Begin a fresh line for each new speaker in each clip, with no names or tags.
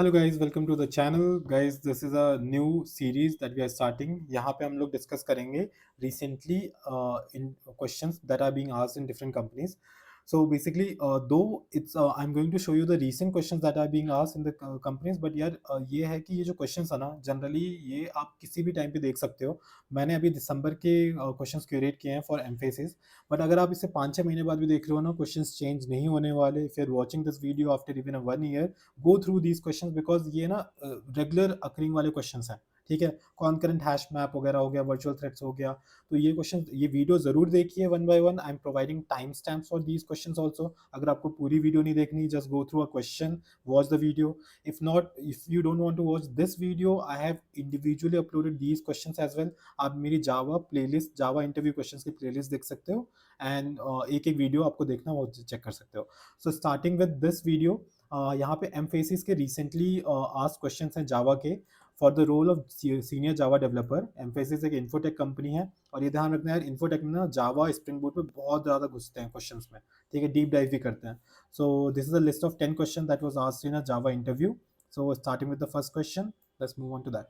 Hello guys, welcome to the channel. Guys, this is a new series that we are starting. यहाँ पे हम लोग discuss करेंगे recently in questions that are being asked in different companies. So basically, though it's I'm going to show you the recent questions that are being asked in the companies, but यार ये है कि ये जो questions है ना, generally ये आप किसी भी टाइम पे देख सकते हो. मैंने अभी दिसंबर के क्वेश्चंस क्यूरेट किए हैं फॉर एम्फेसिस. बट अगर आप इसे 5-6 महीने बाद भी देख रहे हो ना, क्वेश्चंस चेंज नहीं होने वाले. If you are watching this video after even a 1 year, go through these questions because ये ना रेगुलर अकरिंग वाले क्वेश्चंस हैं. ठीक है, कॉन्करेंट हैश मैप वगैरह हो गया, वर्चुअल थ्रेड्स हो गया. तो ये क्वेश्चन, ये वीडियो जरूर देखिए one by one. I am providing time stamps for these questions also. अगर आपको पूरी वीडियो नहीं देखनी, just go through a question, watch the video. If not, if you don't want to watch this video, I have individually uploaded these questions as well. आप मेरी Java playlist, Java interview questions की playlist देख सकते हो. And एक एक video आपको देखना वो चेक कर सकते हो. सो स्टार्टिंग विद दिस वीडियो, यहाँ पे एम्फेसिस के रिसेंटली आस्क्ड क्वेश्चंस हैं जावा के for the role of senior Java developer. Mphasis एक इन्फोटेक कंपनी है, और ये ध्यान रखना है, इन्फोटेक में ना जावा स्प्रिंग बूट पे बहुत ज़्यादा घुसते हैं क्वेश्चंस में. ठीक है, डीप डाइव भी करते हैं. So this is a list of 10 question that was asked in a Java interview. So starting with the first question, let's move on to that.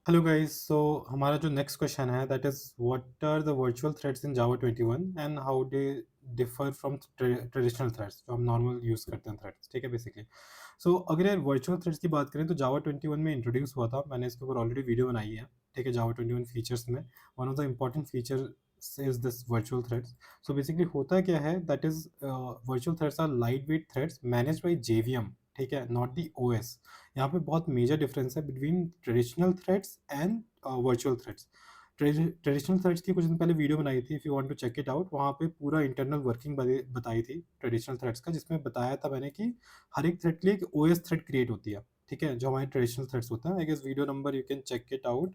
Hello guys, so हमारा जो next question है that is what are the virtual threads in Java 21 and how they differ from traditional threads जो हम normal use करते हैं threads. ठीक है, basically. सो अगर यार वर्चुअल थ्रेड्स की बात करें तो जावा 21 में इंट्रोड्यूस हुआ था. मैंने इसके ऊपर ऑलरेडी वीडियो बनाई है. ठीक है, जावा 21 फीचर्स में one of the important feature is this virtual threads. So basically होता क्या है, that is virtual threads are light weight threads manage by JVM. ठीक है, नॉट दी ओएस. यहाँ पे बहुत मेजर डिफरेंस है between traditional threads and virtual threads. Traditional threads की कुछ दिन पहले वीडियो बनाई थी, if you want to check it out. वहाँ पे पूरा इंटरनल वर्किंग बताई थी ट्रेडिशनल थ्रेड्स का, जिसमें बताया था मैंने कि हर एक थ्रेड के लिए एक ओएस थ्रेड क्रिएट होती है. ठीक है, जो हमारे ट्रेडिशनल थ्रेड्स होते हैं. I guess video number you can check it out.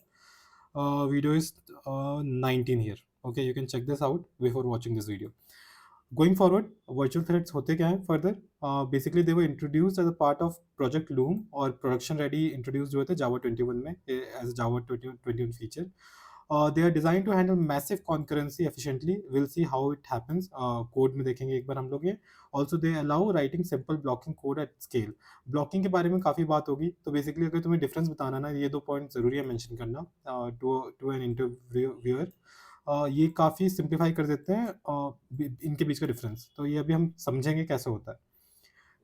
Video is 19 here. Okay, you can check this out before watching this video. Going forward, virtual threads होते क्या है further. Basically they were introduced as a part of project Loom, और production ready introduced हुए थे Java 21 में as Java 21 feature. They are designed to handle massive concurrency efficiently. We'll see how it happens. Code में देखेंगे एक बार हम लोग ये. Also they allow writing simple blocking code at scale. Blocking के बारे में काफ़ी बात होगी. तो बेसिकली अगर तुम्हें डिफरेंस बताना ना, ये दो पॉइंट ज़रूरी है मेंशन करना टू एन इंटरव्यूअर. ये काफ़ी सिंप्लीफाई कर देते हैं इनके बीच का डिफरेंस. तो ये अभी हम समझेंगे कैसे होता है.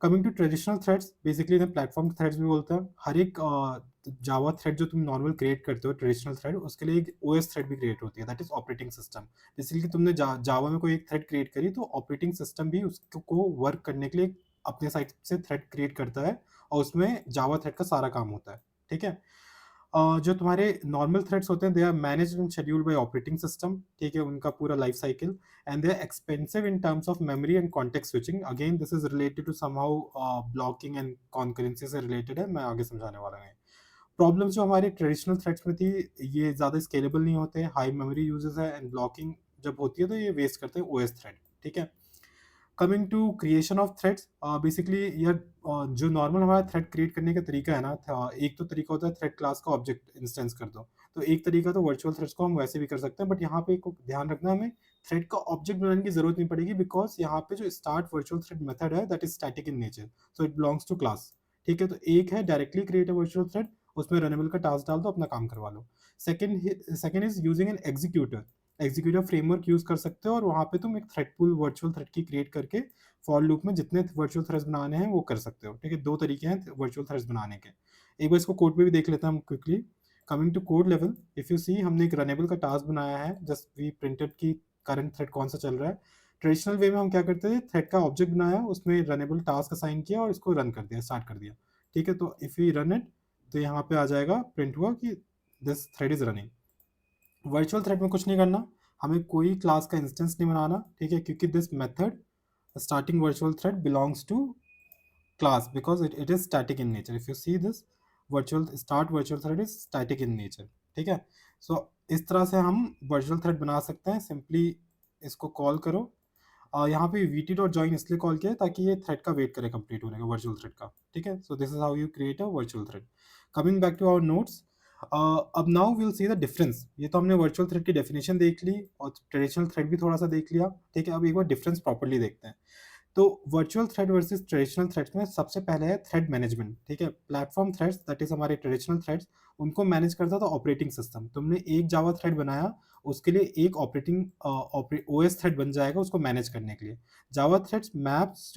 Coming to traditional threads, basically इन्हें प्लेटफॉर्म थ्रेड्स भी बोलते हैं. हर एक जावा थ्रेड जो तुम नॉर्मल क्रिएट करते हो ट्रेडिशनल थ्रेड, उसके लिए एक ओएस थ्रेड भी क्रिएट होती है, that is operating system. Basically तुमने जावा में कोई एक थ्रेड क्रिएट करी तो ऑपरेटिंग सिस्टम भी उसको वर्क करने के लिए अपने साइड से थ्रेड क्रिएट करता है, और उसमें जावा थ्रेड का सारा काम होता है. ठीक है. जो तुम्हारे नॉर्मल थ्रेड्स होते हैं, they are managed and scheduled by operating system. ठीक है, उनका पूरा life cycle. And they are expensive in terms of memory and context switching. Again this is related to somehow blocking and concurrency से related है. मैं आगे समझाने वाला हूँ. प्रॉब्लम्स जो हमारे ट्रेडिशनल थ्रेड्स में थी, ये ज़्यादा स्केलेबल नहीं होते, हाई मेमोरी यूजेस है, एंड ब्लॉकिंग जब होती है तो ये वेस्ट करते हैं ओएस थ्रेड. ठीक है. Coming to creation of threads, basically यह जो नॉर्मल हमारा थ्रेड क्रिएट करने का तरीका है ना, एक तो तरीका होता है थ्रेड क्लास का ऑब्जेक्ट इंस्टेंस कर दो. तो एक तरीका तो वर्चुअल थ्रेड्स को हम वैसे भी कर सकते हैं, बट यहाँ पे एक ध्यान रखना, हमें थ्रेड का ऑब्जेक्ट बनाने की जरूरत नहीं पड़ेगी, बिकॉज यहाँ पे जो स्टार्ट वर्चुअल थ्रेड मेथड है that is static in nature, so it belongs to class. ठीक है, तो एक है directly create a virtual thread, उसमें रनेबल का टास्क डाल दो, अपना काम करवा लो. Second is using an executor. Executive framework use कर सकते हो, और वहाँ पे तुम एक थ्रेड पूल वर्चुअल थ्रेड की क्रिएट करके फॉर लूप में जितने वर्चुअल थ्रेड्स बनाने हैं वो कर सकते हो. ठीक है, दो तरीके हैं वर्चुअल थ्रेड्स बनाने के. एक बार इसको कोड पे भी देख लेते हैं हम quickly. Coming to code level, if you see, हमने एक रनेबल का टास्क बनाया है. जस्ट वी प्रिंटेड की करंट थ्रेड कौन सा चल रहा है. ट्रेडिशनल वे में हम क्या करते थे, थ्रेड का ऑब्जेक्ट बनाया, उसमें रनेबल टास्क असाइन किया और इसको रन कर दिया, स्टार्ट कर दिया. ठीक है, तो इफ यू रन इट, तो यहाँ पे आ जाएगा, प्रिंट हुआ कि this thread is running. Virtual thread में कुछ नहीं करना, हमें कोई क्लास का इंस्टेंस नहीं बनाना. ठीक है, क्योंकि this method starting virtual thread belongs to class because it is static in nature. If you see this, virtual thread is static in nature. ठीक है. So इस तरह से हम virtual thread बना सकते हैं. Simply इसको कॉल करो. यहाँ पे vt.join इसलिए कॉल किया है ताकि ये थ्रेड का वेट करे कंप्लीट होने का, वर्चुअल थ्रेड का. ठीक है, so this is how you create a virtual thread. Coming back to our notes, अब now will see the difference. ये तो हमने वर्चुअल थ्रेड की डेफिनेशन देख ली और ट्रेडिशनल थ्रेड भी थोड़ा सा देख लिया. ठीक है, अब एक बार डिफरेंस प्रॉपर्ली देखते हैं. तो virtual thread versus traditional threads में सबसे पहले है थ्रेड मैनेजमेंट, ठीक है। प्लेटफॉर्म थ्रेड्स दैट इज हमारे ट्रेडिशनल थ्रेड्स, उनको मैनेज करता था ऑपरेटिंग सिस्टम। तुमने एक जावा थ्रेड बनाया, उसके लिए एक ऑपरेटिंग ओएस थ्रेड बन जाएगा उसको मैनेज करने के लिए। Java threads maps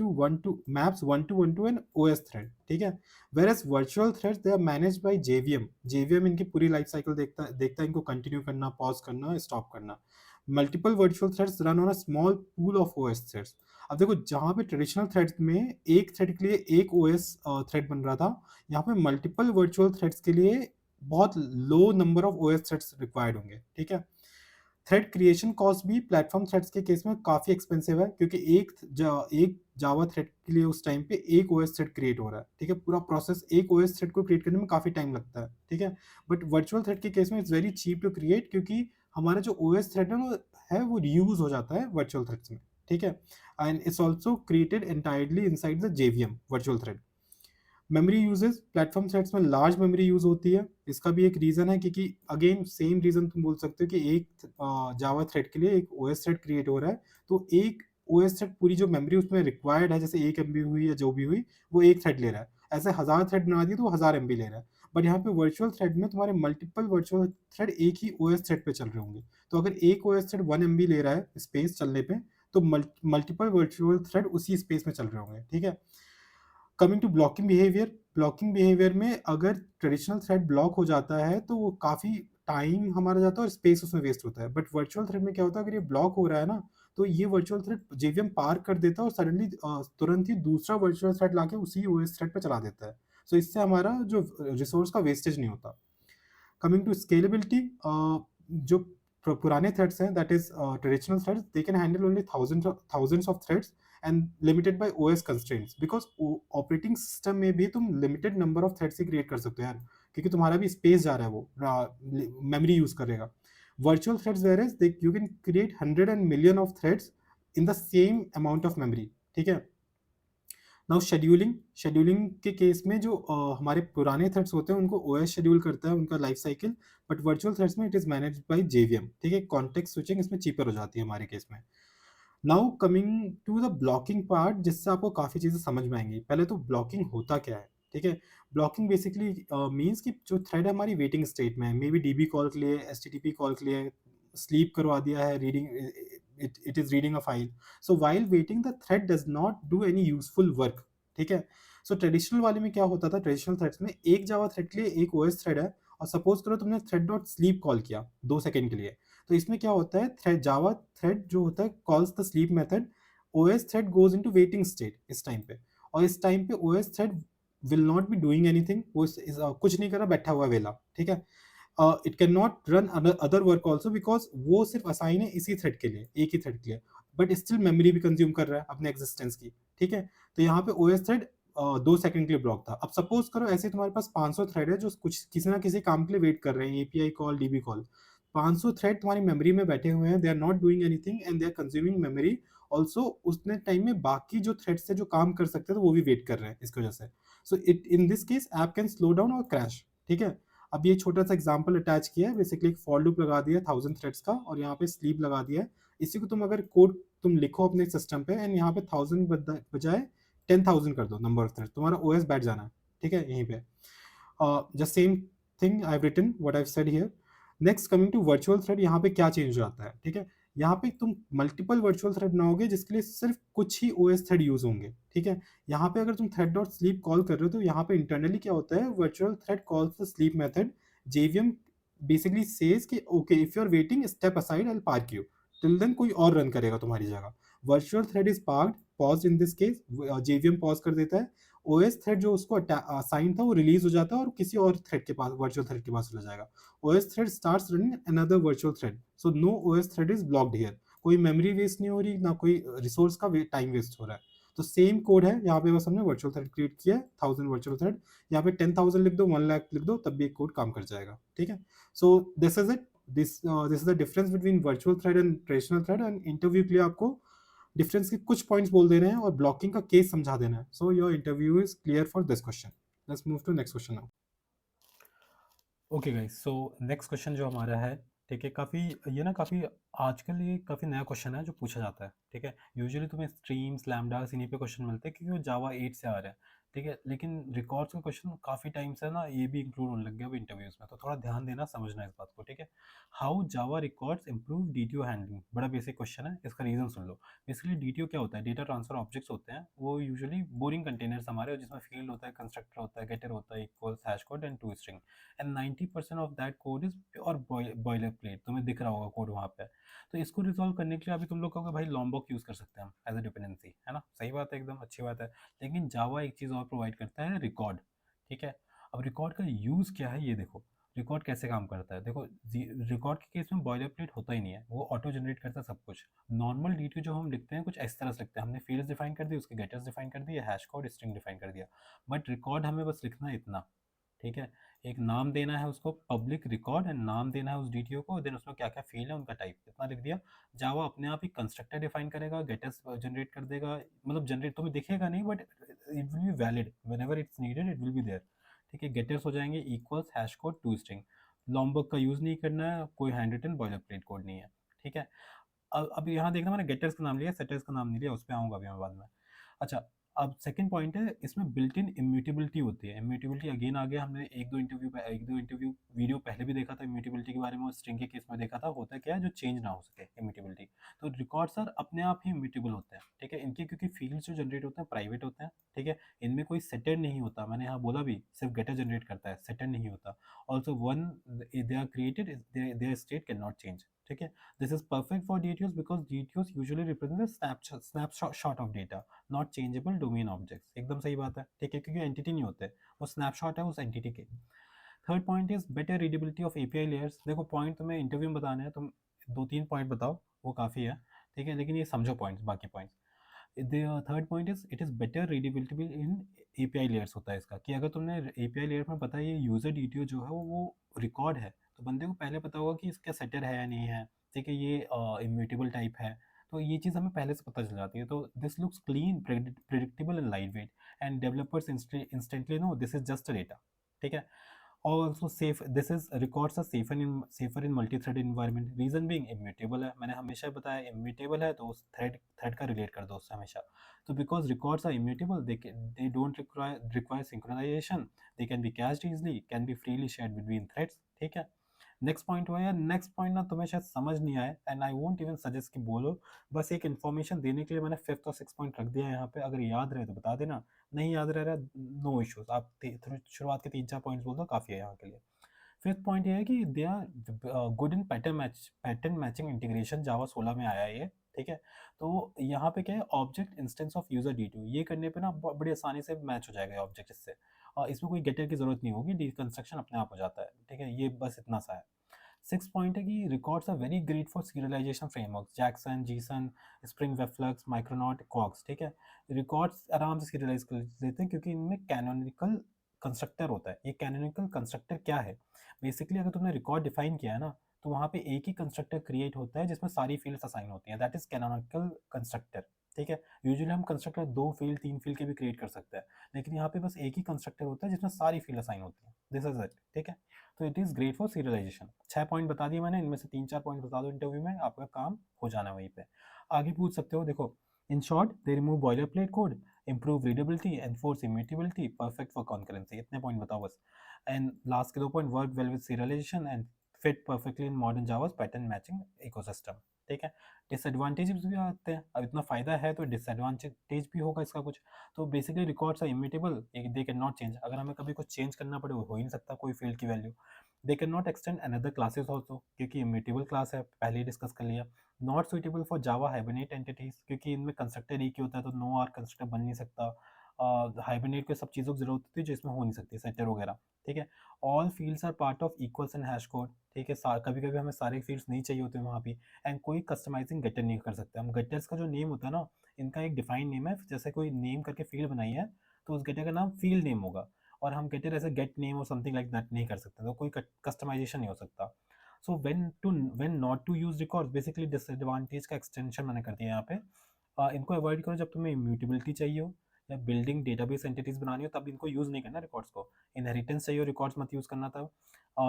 one to n OS thread, ठीक है। Where as virtual threads they are manage by JVM. JVM इनकी पूरी लाइफ साइकिल देखता है इनको कंटिन्यू करना, पॉज करना, स्टॉप करना। Multiple virtual threads run on a small pool of OS threads. अब देखो, जहाँ पे ट्रेडिशनल थ्रेड्स में एक थ्रेड के लिए एक ओएस थ्रेड बन रहा था, यहाँ पे मल्टीपल वर्चुअल थ्रेड्स के लिए बहुत low number of OS threads required होंगे, ठीक है। थ्रेड क्रिएशन कॉस्ट भी प्लेटफॉर्म थ्रेड्स के केस में काफ़ी एक्सपेंसिव है, क्योंकि एक जावा थ्रेड के लिए उस टाइम पे एक ओएस थ्रेड क्रिएट हो रहा है, ठीक है। पूरा प्रोसेस एक ओएस थ्रेड को क्रिएट करने में काफ़ी टाइम लगता है, ठीक है। बट वर्चुअल थ्रेड के केस में it's very cheap to create, क्योंकि हमारा जो ओएस थ्रेड है वो रीयूज हो जाता है वर्चुअल थ्रेड्स में, ठीक है। And it's also created entirely inside the JVM virtual thread. Memory uses platform sets में लार्ज मेमोरी यूज होती है। इसका भी एक रीजन है, क्योंकि अगेन सेम रीजन तुम बोल सकते हो कि एक जावा थ्रेड के लिए एक ओएस थ्रेड क्रिएट हो रहा है, तो एक ओएस थ्रेड पूरी जो मेमोरी उसमें रिक्वायर्ड है, जैसे 1 MB हुई या जो भी हुई, वो एक थ्रेड ले रहा है। ऐसे 1000 थ्रेड बना दिए तो 1000 MB ले रहा है। बट यहाँ पे वर्चुअल थ्रेड में तुम्हारे मल्टीपल वर्चुअल थ्रेड एक ही ओएस थ्रेड पे चल रहे होंगे। तो अगर एक ओएस थ्रेड 1 MB ले रहा है स्पेस चलने पे, तो मल्टीपल वर्चुअल थ्रेड उसी स्पेस में चल रहे होंगे, ठीक है। कमिंग टू ब्लॉकिंग बिहेवियर में अगर ट्रेडिशनल थ्रेड ब्लॉक हो जाता है तो वो काफ़ी टाइम हमारा जाता है और स्पेस उसमें वेस्ट होता है। बट वर्चुअल थ्रेड में क्या होता है, अगर ये ब्लॉक हो रहा है ना, तो ये वर्चुअल थ्रेड जेवीएम पार कर देता है और सडनली तुरंत ही दूसरा वर्चुअल थ्रेड लाके उसी ओएस थ्रेड पे चला देता है। सो इससे हमारा जो रिसोर्स का वेस्टेज नहीं होता। कमिंग टू स्केलेबिलिटी, जो पुराने थ्रेड्स हैं, that is traditional threads, they can handle only thousands of threads and limited by OS constraints, because operating system में भी तुम limited number of threads he create कर सकते हो यार, क्योंकि तुम्हारा भी स्पेस जा रहा है, वो मेमोरी यूज करेगा। Virtual threads where is they you can create 100 and million of threads in the same amount of memory, ठीक है। नाउ शेड्यूलिंग के केस में जो हमारे पुराने थ्रेड्स होते हैं उनको ओएस शेड्यूल करता है उनका life cycle, but virtual threads में it is managed by JVM, ठीक है। कॉन्टेक्स्ट स्विचिंग इसमें चीपर हो जाती है हमारे केस में। Now coming to the blocking part, जिससे आपको काफ़ी चीज़ें समझ में आएंगी। पहले तो ब्लॉकिंग होता क्या है, ठीक है। ब्लॉकिंग बेसिकली मीन्स कि जो थ्रेड है हमारी वेटिंग स्टेट में है, मे बी डीबी कॉल के लिए, एचटीटीपी कॉल के लिए, स्लीप करवा दिया है, reading, it is reading a file. So while waiting the thread does not do any useful work, ठीक है। सो ट्रेडिशनल वाले में क्या होता था, ट्रेडिशनल थ्रेड्स में एक जावा थ्रेड के लिए एक ओएस थ्रेड है, और सपोज करो तुमने थ्रेड डॉट स्लीप कॉल किया 2 सेकंड के लिए, तो इसमें क्या होता है, थ्रेड जावा थ्रेड जो होता है calls the sleep method, OS thread goes into waiting state इस टाइम पे, और इस टाइम पे OS thread will not be doing anything, वो कुछ नहीं कर रहा, बैठा हुआ है वेला, ठीक है। It can not run other work also, because वो सिर्फ असाइन है इसी थ्रेड के लिए, एक ही थ्रेड के लिए, बट स्टिल मेमोरी भी कंज्यूम कर रहा है अपने एग्जिस्टेंस की, ठीक है। तो यहाँ पे ओएस थ्रेड 2 सेकंड के लिए ब्लॉक था। अब सपोज करो ऐसे तुम्हारे पास 500 थ्रेड है जो कुछ किसी ना किसी काम के लिए वेट कर रहे हैं, API call, DB call. 500 thread तुम्हारी मेमोरी में बैठे हुए हैं, they are not doing anything and they are consuming memory also. उतने टाइम में बाकी जो थ्रेड्स है जो काम कर सकते हैं, तो वो भी वेट कर रहे हैं इसकी वजह से। So it in this case app can slow down और क्रैश, ठीक है। अब ये छोटा सा एग्जांपल अटैच किया है, बेसिकली एक फॉर लूप लगा दिया 1000 थ्रेड्स का, और यहाँ पे स्लीप लगा दिया है। इसी को तुम अगर कोड तुम लिखो अपने सिस्टम पे, एंड यहाँ पे 1000 बजाय 10,000 कर दो नंबर ऑफ थ्रेड, तुम्हारा ओएस बैठ जाना है, ठीक है, यहीं पे। Just same thing I have written what I have said here. Next coming to virtual thread, यहाँ पे क्या चेंज हो जाता है, ठीक है। यहाँ पे तुम मल्टीपल वर्चुअल थ्रेड बनाओगे जिसके लिए सिर्फ कुछ ही ओएस थ्रेड यूज होंगे, ठीक है। यहाँ पे अगर तुम थ्रेड डॉट स्लीप कॉल कर रहे हो, तो यहाँ पे इंटरनली क्या होता है, virtual thread calls the sleep method, JVM basically says कि okay if you are waiting step aside I will park you, till then कोई और रन करेगा तुम्हारी जगह। Virtual thread is parked, pause in this case, JVM pause कर देता है, OS thread जो उसको असाइन था वो रिलीज हो जाता है और किसी और थ्रेड के पास, वर्चुअल थ्रेड के पास चला जाएगा। OS thread starts running another virtual thread, so no OS thread is blocked here. कोई मेमोरी वेस्ट नहीं हो रही, ना कोई रिसोर्स का टाइम वेस्ट हो रहा है। तो सेम कोड है यहाँ पे, बस हमने वर्चुअल थ्रेड क्रिएट किया है, 1000 वर्चुअल थ्रेड। यहाँ पे 10,000 लिख दो, 1 लाख लिख दो, तब भी एक कोड काम कर जाएगा, ठीक है। So this is it, this is the difference between virtual thread and traditional thread. And interview के लिए आपको डिफरेंस के कुछ पॉइंट्स बोल देने हैं और ब्लॉकिंग का केस समझा देना है। So your interview is clear for this question. Let's move to next question now. Okay guys, so next question जो हमारा है ठीक है, काफ़ी ये ना काफ़ी आजकल ये काफ़ी नया क्वेश्चन है जो पूछा जाता है, ठीक है? यूजुअली तुम्हें स्ट्रीम्स, लैम्डास इन्हीं पे क्वेश्चन मिलते हैं क्योंकि वो जावा 8 से आ रहे हैं, ठीक है? लेकिन रिकॉर्ड्स का क्वेश्चन काफ़ी टाइम से ना ये भी इंक्लूड होने लग गया अब इंटरव्यूज़ में, तो थोड़ा ध्यान देना, समझना इस बात को, ठीक है? How Java records improve DTO handling, बड़ा बेसिक क्वेश्चन है, इसका रीज़न सुन लो। बेसिकली डीटीओ क्या होता है? डेटा ट्रांसफर ऑब्जेक्ट्स होते हैं, वो यूजुअली बोरिंग कंटेनर्स हमारे और जिसमें फील्ड होता है, कंस्ट्रक्टर होता है, गेटर होता है, equals, hash code and to string. And 90% of that code is pure boilerplate, तुम्हें दिख रहा होगा कोड वहाँ पे। तो इसको रिजॉल्व करने के लिए अभी तुम लोग कहोगे भाई लॉम्बॉक यूज़ कर सकते हैं हम एज अ डिपेंडेंसी, है ना? सही बात है, एकदम अच्छी बात है। लेकिन जावा एक चीज़ और प्रोवाइड करता है, रिकॉर्ड, ठीक है? अब रिकॉर्ड का यूज़ क्या है ये देखो। रिकॉर्ड कैसे काम करता है देखो, रिकॉर्ड के केस में बॉयलर प्लेट होता ही नहीं है, वो ऑटो जनरेट करता है सब कुछ। नॉर्मल डीटी जो हम लिखते हैं कुछ इस तरह से लिखते हैं, हमने फील्ड्स डिफाइन कर दी, उसके गेटर्स डिफाइन कर दिए, हैश कोड स्ट्रिंग डिफाइन कर दिया। बट रिकॉर्ड हमें बस लिखना है इतना, ठीक है? एक नाम देना है उसको, पब्लिक रिकॉर्ड, एंड नाम देना है उस डीटीओ को, देन उसमें क्या क्या फील्ड है उनका टाइप इतना लिख दिया। जावा अपने आप ही कंस्ट्रक्टर डिफाइन करेगा, गेटर्स जनरेट कर देगा, मतलब जनरेट तुम्हें दिखेगा नहीं but it will be valid whenever it's needed, it will be there, ठीक है? गेटर्स हो जाएंगे equals, hash code, to string. Lombok का यूज नहीं करना है, कोई hand written boiler plate code नहीं है, ठीक है? अब यहाँ देखना, मैंने गेटर्स का नाम लिया, सेटर्स का नाम नहीं लिया, उस पे आऊंगा अभी मैं बाद में। अच्छा, अब सेकंड पॉइंट है, इसमें बिल्ट इन इम्यूटेबिलिटी होती है। इम्यूटेबिलिटी अगेन आ गया, हमने एक दो इंटरव्यू वीडियो पहले भी देखा था इम्यूटेबिलिटी के बारे में, और स्ट्रिंग के केस में देखा था। होता क्या है जो चेंज ना हो सके इम्यूटेबिलिटी। तो रिकॉर्ड सर अपने आप ही इम्यूटेबल होते हैं, ठीक है? इनके क्योंकि फील्ड्स जो जनरेट होते हैं प्राइवेट होते हैं, ठीक है? इनमें कोई सेटर नहीं होता, मैंने यहाँ बोला भी सिर्फ गेटर जनरेट करता है, सेटर नहीं होता। Also one they are created, their state can not change, ठीक है? This is perfect for DTOs because DTOs usually represent a snapshot of data, not changeable domain objects। एकदम सही बात है, ठीक है? क्योंकि एंटिटी नहीं होते, वो स्नैपशॉट है उस एंटिटी के। Third point is better readability of API layers. देखो पॉइंट तुम्हें इंटरव्यू में बताने हैं, तुम दो तीन पॉइंट बताओ, वो काफ़ी है, ठीक है? लेकिन ये समझो पॉइंट्स, बाकी points. The third point is it is better readability in API layers होता है इसका, कि अगर तुमने एपीआई लेयर में पता है ये यूजर डीटीओ जो है वो रिकॉर्ड है, तो बंदे को पहले पता होगा कि इसका सेटर है या नहीं है, ठीक है? ये इम्यूटेबल टाइप है, तो ये चीज़ हमें पहले से पता चल जाती है। तो this looks clean, predictable and light weight, and developers instantly know this is just a data, ठीक है? Also safe, this is records are safer in multi-threaded environment, reason being immutable है, मैंने हमेशा बताया immutable है तो उस थ्रेड का रिलेट कर दो उससे हमेशा। तो because records are immutable, they don't require synchronization, they can be cached easily, can be freely shared between threads, ठीक है? नेक्स्ट पॉइंट हुआ यार, नेक्स्ट पॉइंट ना तुम्हें शायद समझ नहीं आए, and I won't even suggest कि बोलो, बस एक इन्फॉर्मेशन देने के लिए मैंने फिफ्थ और सिक्स पॉइंट रख दिया है यहाँ पे, अगर याद रहे तो बता देना, नहीं याद रह रहा नो इश्यूज, आप शुरुआत के तीन चार पॉइंट्स बोल दो, काफ़ी है यहाँ के लिए। फिफ्थ पॉइंट ये है कि they are good in pattern matching integration, Java 16 में आया है ये, ठीक है? तो यहाँ पे क्या है, object instance of user D two, ये करने पे ना बड़ी आसानी से मैच हो जाएगा ऑब्जेक्ट इससे, और इसमें कोई गेटर की जरूरत नहीं होगी, डिकंस्ट्रक्शन अपने आप हो जाता है, ठीक है? ये बस इतना सा है। सिक्स पॉइंट है कि records are very great for serialisation frameworks, Jackson, Gson, Spring WebFlux, Micronaut, Quarkus, ठीक है? रिकॉर्ड्स आराम से सीरियलाइज कर देते हैं क्योंकि इनमें कैनोनिकल कंस्ट्रक्टर होता है। ये कैनोनिकल कंस्ट्रक्टर क्या है? बेसिकली अगर तुमने रिकॉर्ड डिफाइन किया है ना, तो वहाँ पे एक ही कंस्ट्रक्टर क्रिएट होता है जिसमें सारी फील्ड्स असाइन होती हैं, दैट इज कैनोनिकल कंस्ट्रक्टर, ठीक है? यूजुअली हम कंस्ट्रक्टर दो फील्ड तीन फील्ड के भी क्रिएट कर सकते हैं, लेकिन यहाँ पे बस एक ही कंस्ट्रक्टर होता है जिसमें सारी फील्ड असाइन होती है, दिस इज इट, ठीक है? तो it is great for serialisation. 6 point बता दिए मैंने, इनमें से 3-4 पॉइंट बता दो इंटरव्यू में, आपका काम हो जाना है वहीं पे। आगे पूछ सकते हो, देखो in short they remove boiler plate code, improve readability, enforce immutability, perfect for concurrency, इतने पॉइंट बताओ बस। एंड लास्ट के दो point, work well with serialisation and fit perfectly in modern Java's pattern matching ecosystem, ठीक है? Disadvantages भी आते हैं, अब इतना फायदा है तो डिसएडवांटेज भी होगा इसका कुछ। तो basically records are immutable, they can not change, अगर हमें कभी कुछ चेंज करना पड़े वो हो ही नहीं सकता कोई फील्ड की value. They can not extend another classes also, क्योंकि इम्यूटेबल क्लास है, पहले ही डिस्कस कर लिया। Not suitable for Java hibernate entities, क्योंकि इनमें कंस्ट्रक्टर एक ही होता है तो नो आर कंस्ट्रक्टर बन नहीं सकता। हाइबरनेट को सब चीज़ों की जरूरत होती है जो इसमें हो नहीं सकती, सेटर वगैरह, ठीक है? All fields are part of equals and hash code, ठीक है? कभी कभी हमें सारे फील्ड्स नहीं चाहिए होते वहाँ भी, एंड कोई कस्टमाइजिंग गेटर नहीं कर सकते हम। गेटर्स का जो नेम होता है ना, इनका एक डिफाइंड नेम है, जैसे कोई नेम करके फील्ड बनाई है तो उस गेटर का नाम फील्ड नेम होगा, और हम गेटर ऐसे गेट नेम और समथिंग लाइक दैट नहीं कर सकते, तो कोई कस्टमाइजेशन नहीं हो सकता। So when not to use records, basically disadvantage का एक्सटेंशन मैंने कर दिया यहाँ पे। इनको अवॉइड करो जब तुम्हें इम्यूटेबिलिटी चाहिए हो, या बिल्डिंग डेटाबेस एंटिटीज बनानी हो तब इनको यूज नहीं करना रिकॉर्ड्स को। इनहेरिटेंस चाहिए रिकॉर्ड्स मत यूज करना तब।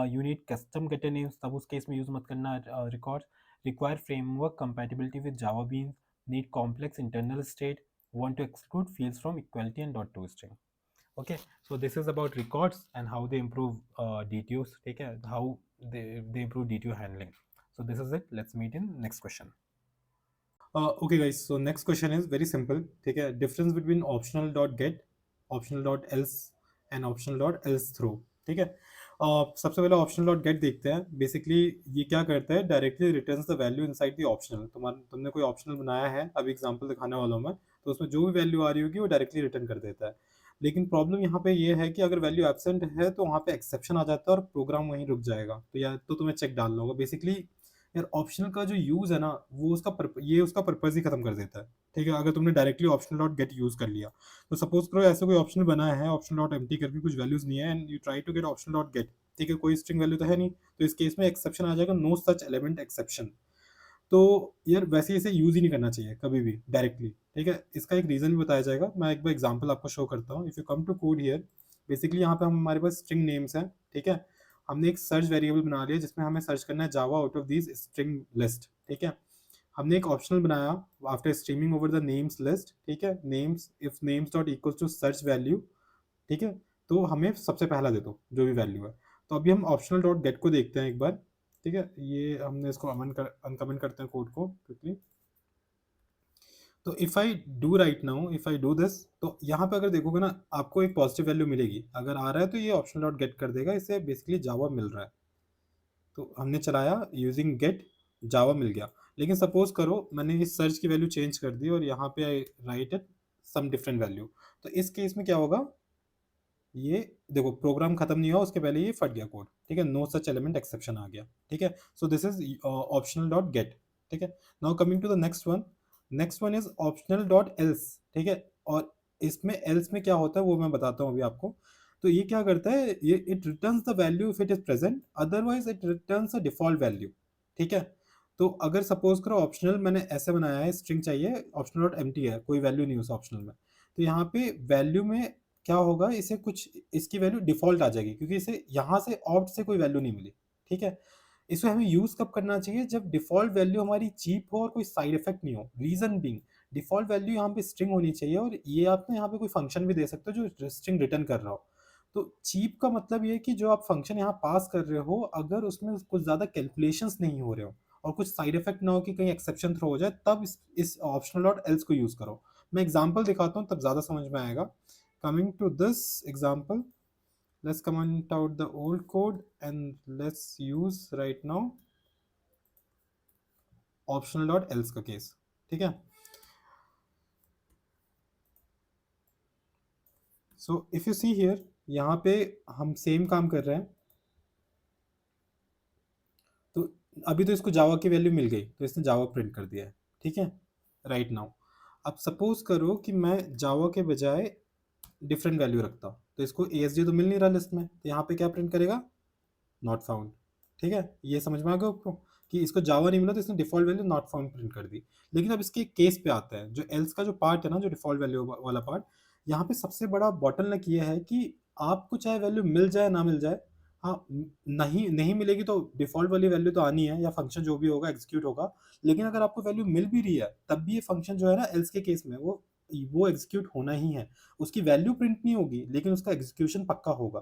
You need custom getter names तब उस केस में यूज मत करना records. Require framework compatibility with Java beans, need complex internal state, want to exclude fields from equality and dot toString. Okay, so this is about records and how they improve DTOs. ठीक है, how they improve DTO handling. So this is it. Let's meet in next question. Okay guys, so next question is very simple. ठीक है, difference between optional dot get, optional dot else and optional dot else throw. ठीक है, सबसे पहले optional dot get देखते हैं. Basically ये क्या करता है, directly returns the value inside the optional. तुमने कोई optional बनाया है, अभी example दिखाने वाला हूँ मैं, तो उसमें जो भी वैल्यू आ रही होगी वो डायरेक्टली रिटर्न कर देता है। लेकिन प्रॉब्लम यहाँ पे ये है कि अगर वैल्यू एब्सेंट है तो वहाँ पे एक्सेप्शन आ जाता है और प्रोग्राम वहीं रुक जाएगा, तो या तो तुम्हें चेक डालना होगा। बेसिकली यार ऑप्शनल का जो यूज है ना, वो ये उसका पर्पज ही खत्म कर देता है। ठीक है, अगर तुमने directly optional dot gate use कर लिया, तो सपोज करो ऐसे कोई ऑप्शनल बना है, ऑप्शनल डॉट एम्प्टी करके कुछ वैल्यूज नहीं है, and you try to get optional dot get. ठीक है, कोई स्ट्रिंग वैल्यू तो है नहीं, तो इस केस में एक्सेप्शन आ जाएगा, नो सच एलिमेंट एक्सेप्शन। तो यार वैसे इसे यूज ही नहीं करना चाहिए कभी भी डायरेक्टली। ठीक है, इसका एक रीजन भी बताया जाएगा, मैं एक बार एग्जांपल आपको शो करता हूँ। If you come to code here, basically यहाँ पे हमारे पास स्ट्रिंग नेम्स हैं। ठीक है, हमने एक सर्च वेरिएबल बना लिया जिसमें हमें सर्च करना है Java out of this string list. ठीक है, हमने एक ऑप्शनल बनाया after streaming over the names list. ठीक है, names if names dot equals to search value. ठीक है, तो हमें सबसे पहला दे दो जो भी वैल्यू है। तो अभी हम ऑप्शनल डॉट गेट को देखते हैं एक बार। ठीक है, ये हमने इसको अनकमेंट करते हैं कोड को क्विकली। तो if I do right now, if I do this, तो यहाँ पे अगर देखोगे ना, आपको एक पॉजिटिव वैल्यू मिलेगी। अगर आ रहा है तो ये ऑप्शनल डॉट गेट कर देगा, इससे बेसिकली जावा मिल रहा है। तो हमने चलाया यूजिंग गेट, जावा मिल गया। लेकिन सपोज करो मैंने इस सर्च की वैल्यू चेंज कर दी और यहाँ पे I write it some different value, तो इस केस में क्या होगा, ये देखो प्रोग्राम खत्म नहीं हुआ उसके पहले ये फट गया कोड। ठीक है, नो सच एलिमेंट एक्सेप्शन आ गया। ठीक है, so this is optional dot get. ठीक है, now coming to the next one. Next one is optional dot else. ठीक है, और इसमें एल्स में क्या होता है वो मैं बताता हूँ अभी आपको। तो ये क्या करता है, ये it returns the value if it is present, otherwise it returns a default value. ठीक है, तो अगर सपोज करो ऑप्शनल मैंने ऐसे बनाया है, स्ट्रिंग चाहिए, ऑप्शनल डॉट एम्प्टी है, कोई वैल्यू नहीं उस ऑप्शनल में, तो यहाँ पे वैल्यू में क्या होगा, इसे कुछ इसकी वैल्यू डिफॉल्ट आ जाएगी क्योंकि इसे यहाँ से ऑप्ट से कोई वैल्यू नहीं मिली। ठीक है, इसे हमें यूज कब करना चाहिए, जब डिफॉल्ट वैल्यू हमारी चीप हो और कोई साइड इफेक्ट नहीं हो। रीजन बीइंग, डिफॉल्ट वैल्यू यहाँ पे स्ट्रिंग होनी चाहिए, और ये आप ना यहाँ पे कोई फंक्शन भी दे सकते हो जो स्ट्रिंग रिटर्न कर रहा हो। तो चीप का मतलब ये है कि जो आप फंक्शन यहाँ पास कर रहे हो, अगर उसमें कुछ ज्यादा कैलकुलेशंस नहीं हो रहे हो और कुछ साइड इफेक्ट ना हो कि कहीं एक्सेप्शन थ्रो हो जाए, तब इस ऑप्शनल डॉट एल्स को यूज करो। मैं एग्जांपल दिखाता हूँ तब ज्यादा समझ में आएगा। Coming to this example, let's comment out the old code and let's use right now optional dot else का केस। ठीक है, so if you see here, यहाँ पे हम सेम काम कर रहे हैं। तो अभी तो इसको जावा की वैल्यू मिल गई तो इसने जावा प्रिंट कर दिया है। ठीक है, राइट नाउ अब सपोज करो कि मैं जावा के बजाय डिफरेंट वैल्यू रखता हूँ, तो इसको ASD तो मिल नहीं रहा लिस्ट में, तो यहाँ पे क्या प्रिंट करेगा, नॉट फाउंड। ठीक है, ये समझ में आ गया आपको कि इसको जावा नहीं मिला तो इसने default value not found print कर दी। लेकिन अब इसके केस पे आता है, जो एल्स का जो पार्ट है ना, जो डिफॉल्ट वैल्यू वाला पार्ट, यहाँ पे सबसे बड़ा बॉटलनेक ये है कि आपको चाहे वैल्यू मिल जाए ना मिल जाए, हाँ नहीं नहीं मिलेगी तो डिफॉल्ट वाली वैल्यू तो आनी है, या फंक्शन जो भी होगा एग्जीक्यूट होगा। लेकिन अगर आपको वैल्यू मिल भी रही है तब भी ये फंक्शन जो है ना एल्स के केस में वो एग्जीक्यूट होना ही है। उसकी वैल्यू प्रिंट नहीं होगी लेकिन उसका एग्जीक्यूशन पक्का होगा।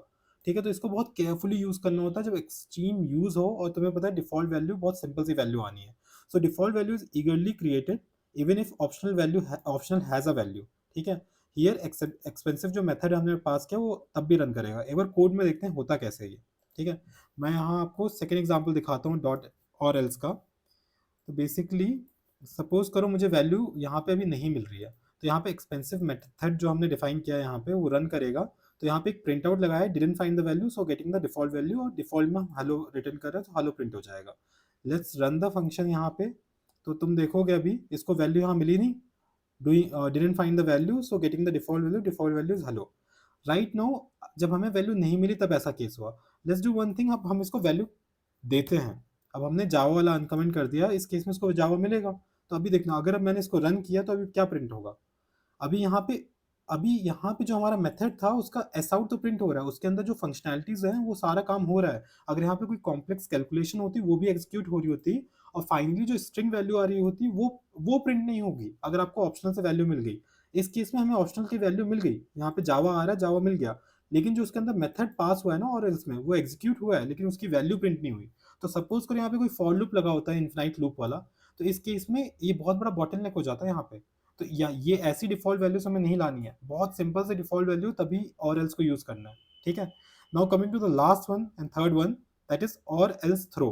ठीक है, तो इसको बहुत केयरफुली यूज करना होता है जब एक्सट्रीम यूज हो और तुम्हें पता है डिफॉल्ट वैल्यू बहुत सिंपल सी वैल्यू आनी है। So default value is eagerly created even if optional has a value. ठीक है, हियर एक्सपेंसिव जो मेथड हमने पास किया वो तब भी रन करेगा। एक बार कोड में देखते हैं होता कैसे है ये। ठीक है, मैं यहाँ आपको सेकेंड एग्जाम्पल दिखाता हूँ डॉट और एल्स का। तो बेसिकली सपोज करो मुझे वैल्यू यहाँ पे अभी नहीं मिल रही है, तो यहाँ पे एक्सपेंसिव मेथड जो हमने डिफाइन किया है यहाँ पे वो रन करेगा। तो यहाँ पे एक प्रिंट आउट लगाया है, didn't find the value so getting the default value, और डिफॉल्ट में हेलो रिटर्न कर रहे हैं तो हेलो प्रिंट हो जाएगा। लेट्स रन द फंक्शन यहाँ पे, तो तुम देखोगे अभी इसको वैल्यू यहाँ मिली नहीं, doing didn't find the value so getting the default value is hello. Right now जब हमें वैल्यू नहीं मिली तब ऐसा केस हुआ। लेट्स डू वन थिंग, अब हम इसको वैल्यू देते हैं। अब हमने जावा वाला अनकमेंट कर दिया, इस केस में इसको जावा मिलेगा। तो अभी देखना, अगर अब मैंने इसको रन किया तो अभी क्या प्रिंट होगा, अभी यहाँ पे अभी यहाँ पे जो हमारा मेथड था उसका एस आउट तो प्रिंट हो रहा है, उसके अंदर जो फंक्शनैलिटीज़ हैं वो सारा काम हो रहा है। अगर यहाँ पे कोई कॉम्प्लेक्स कैलकुलेशन होती वो भी एग्जीक्यूट हो रही होती, और फाइनली जो स्ट्रिंग वैल्यू आ रही होती वो प्रिंट नहीं होगी अगर आपको ऑप्शनल से वैल्यू मिल गई। इस केस में हमें ऑप्शनल की वैल्यू मिल गई, यहाँ पे जावा आ रहा है, जावा मिल गया, लेकिन जो उसके अंदर मेथड पास हुआ है ना और एल्स में वो एग्जीक्यूट हुआ है लेकिन उसकी वैल्यू प्रिंट नहीं हुई। तो सपोज करो यहाँ पे कोई फॉर लूप लगा होता है इन्फिनाइट लूप वाला, तो इस केस में ये बहुत बड़ा बॉटलनेक हो जाता है यहाँ पे। तो या ये ऐसी डिफ़ॉल्ट वैल्यूज़ हमें नहीं लानी है, बहुत सिंपल से डिफ़ॉल्ट वैल्यू तभी और एल्स को यूज़ करना है, ठीक है? Now coming to the last one and third one, that is or else throw.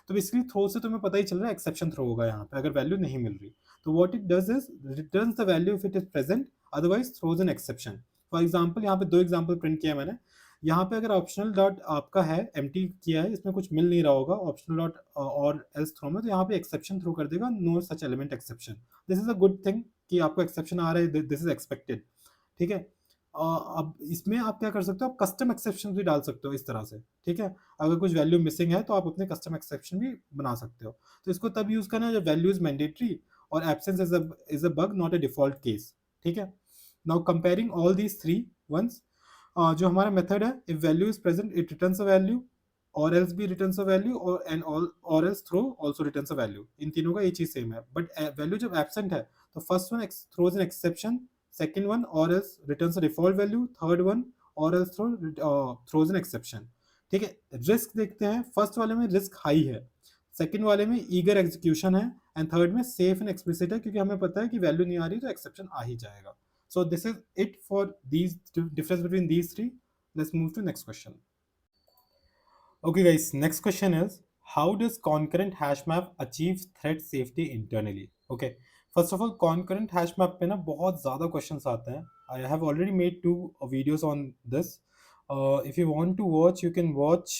तो बेसिकली थ्रो से तुम्हें पता ही चल रहा है एक्सेप्शन थ्रो होगा यहाँ पे अगर वैल्यू नहीं मिल रही। तो what it does is returns the value if it is present, otherwise throws an exception. For example यहाँ पे 2 एग्ज़ाम्पल प्रिंट किया है मैंने। यहाँ पे अगर ऑप्शनल डॉट आपका है एम्प्टी किया है, इसमें कुछ मिल नहीं रहा होगा optional dot or else throw में, तो यहाँ पे एक्सेप्शन थ्रो कर देगा, no such element exception. This is a good thing कि आपको एक्सेप्शन आ रहा है, दिस इज एक्सपेक्टेड, ठीक है? अब इसमें आप क्या कर सकते हो, आप कस्टम एक्सेप्शन भी डाल सकते हो इस तरह से, ठीक है? अगर कुछ वैल्यू मिसिंग है तो आप अपने कस्टम एक्सेप्शन भी बना सकते हो। तो इसको तब यूज करना है जब वैल्यू इज मैंडेटरी और absence is a bug not a default case, ठीक है? Now comparing all these three ones, जो हमारा मेथड है, if value is present it returns a value, or else भी returns a value, or and all or else throw also returns a value. इन तीनों का ये चीज सेम है, बट वैल्यू जब एब्सेंट है तो first one throws an exception, second one or else returns a default value, third one or else throws an exception, ठीक है? रिस्क देखते हैं, फर्स्ट वाले में रिस्क हाई है, सेकंड वाले में ईगर एग्जीक्यूशन है, एंड थर्ड में सेफ एंड एक्सप्लिसिट है क्योंकि हमें पता है कि वैल्यू नहीं आ रही तो एक्सेप्शन आ ही जाएगा। So this is it for these difference between these three. Let's move to next question. Okay, guys, next question is, how does concurrent hash map achieve thread safety internally? Okay, first of all, concurrent hash map पे ना बहुत ज़्यादा questions आते हैं. I have already made 2 videos on this. If you want to watch, you can watch.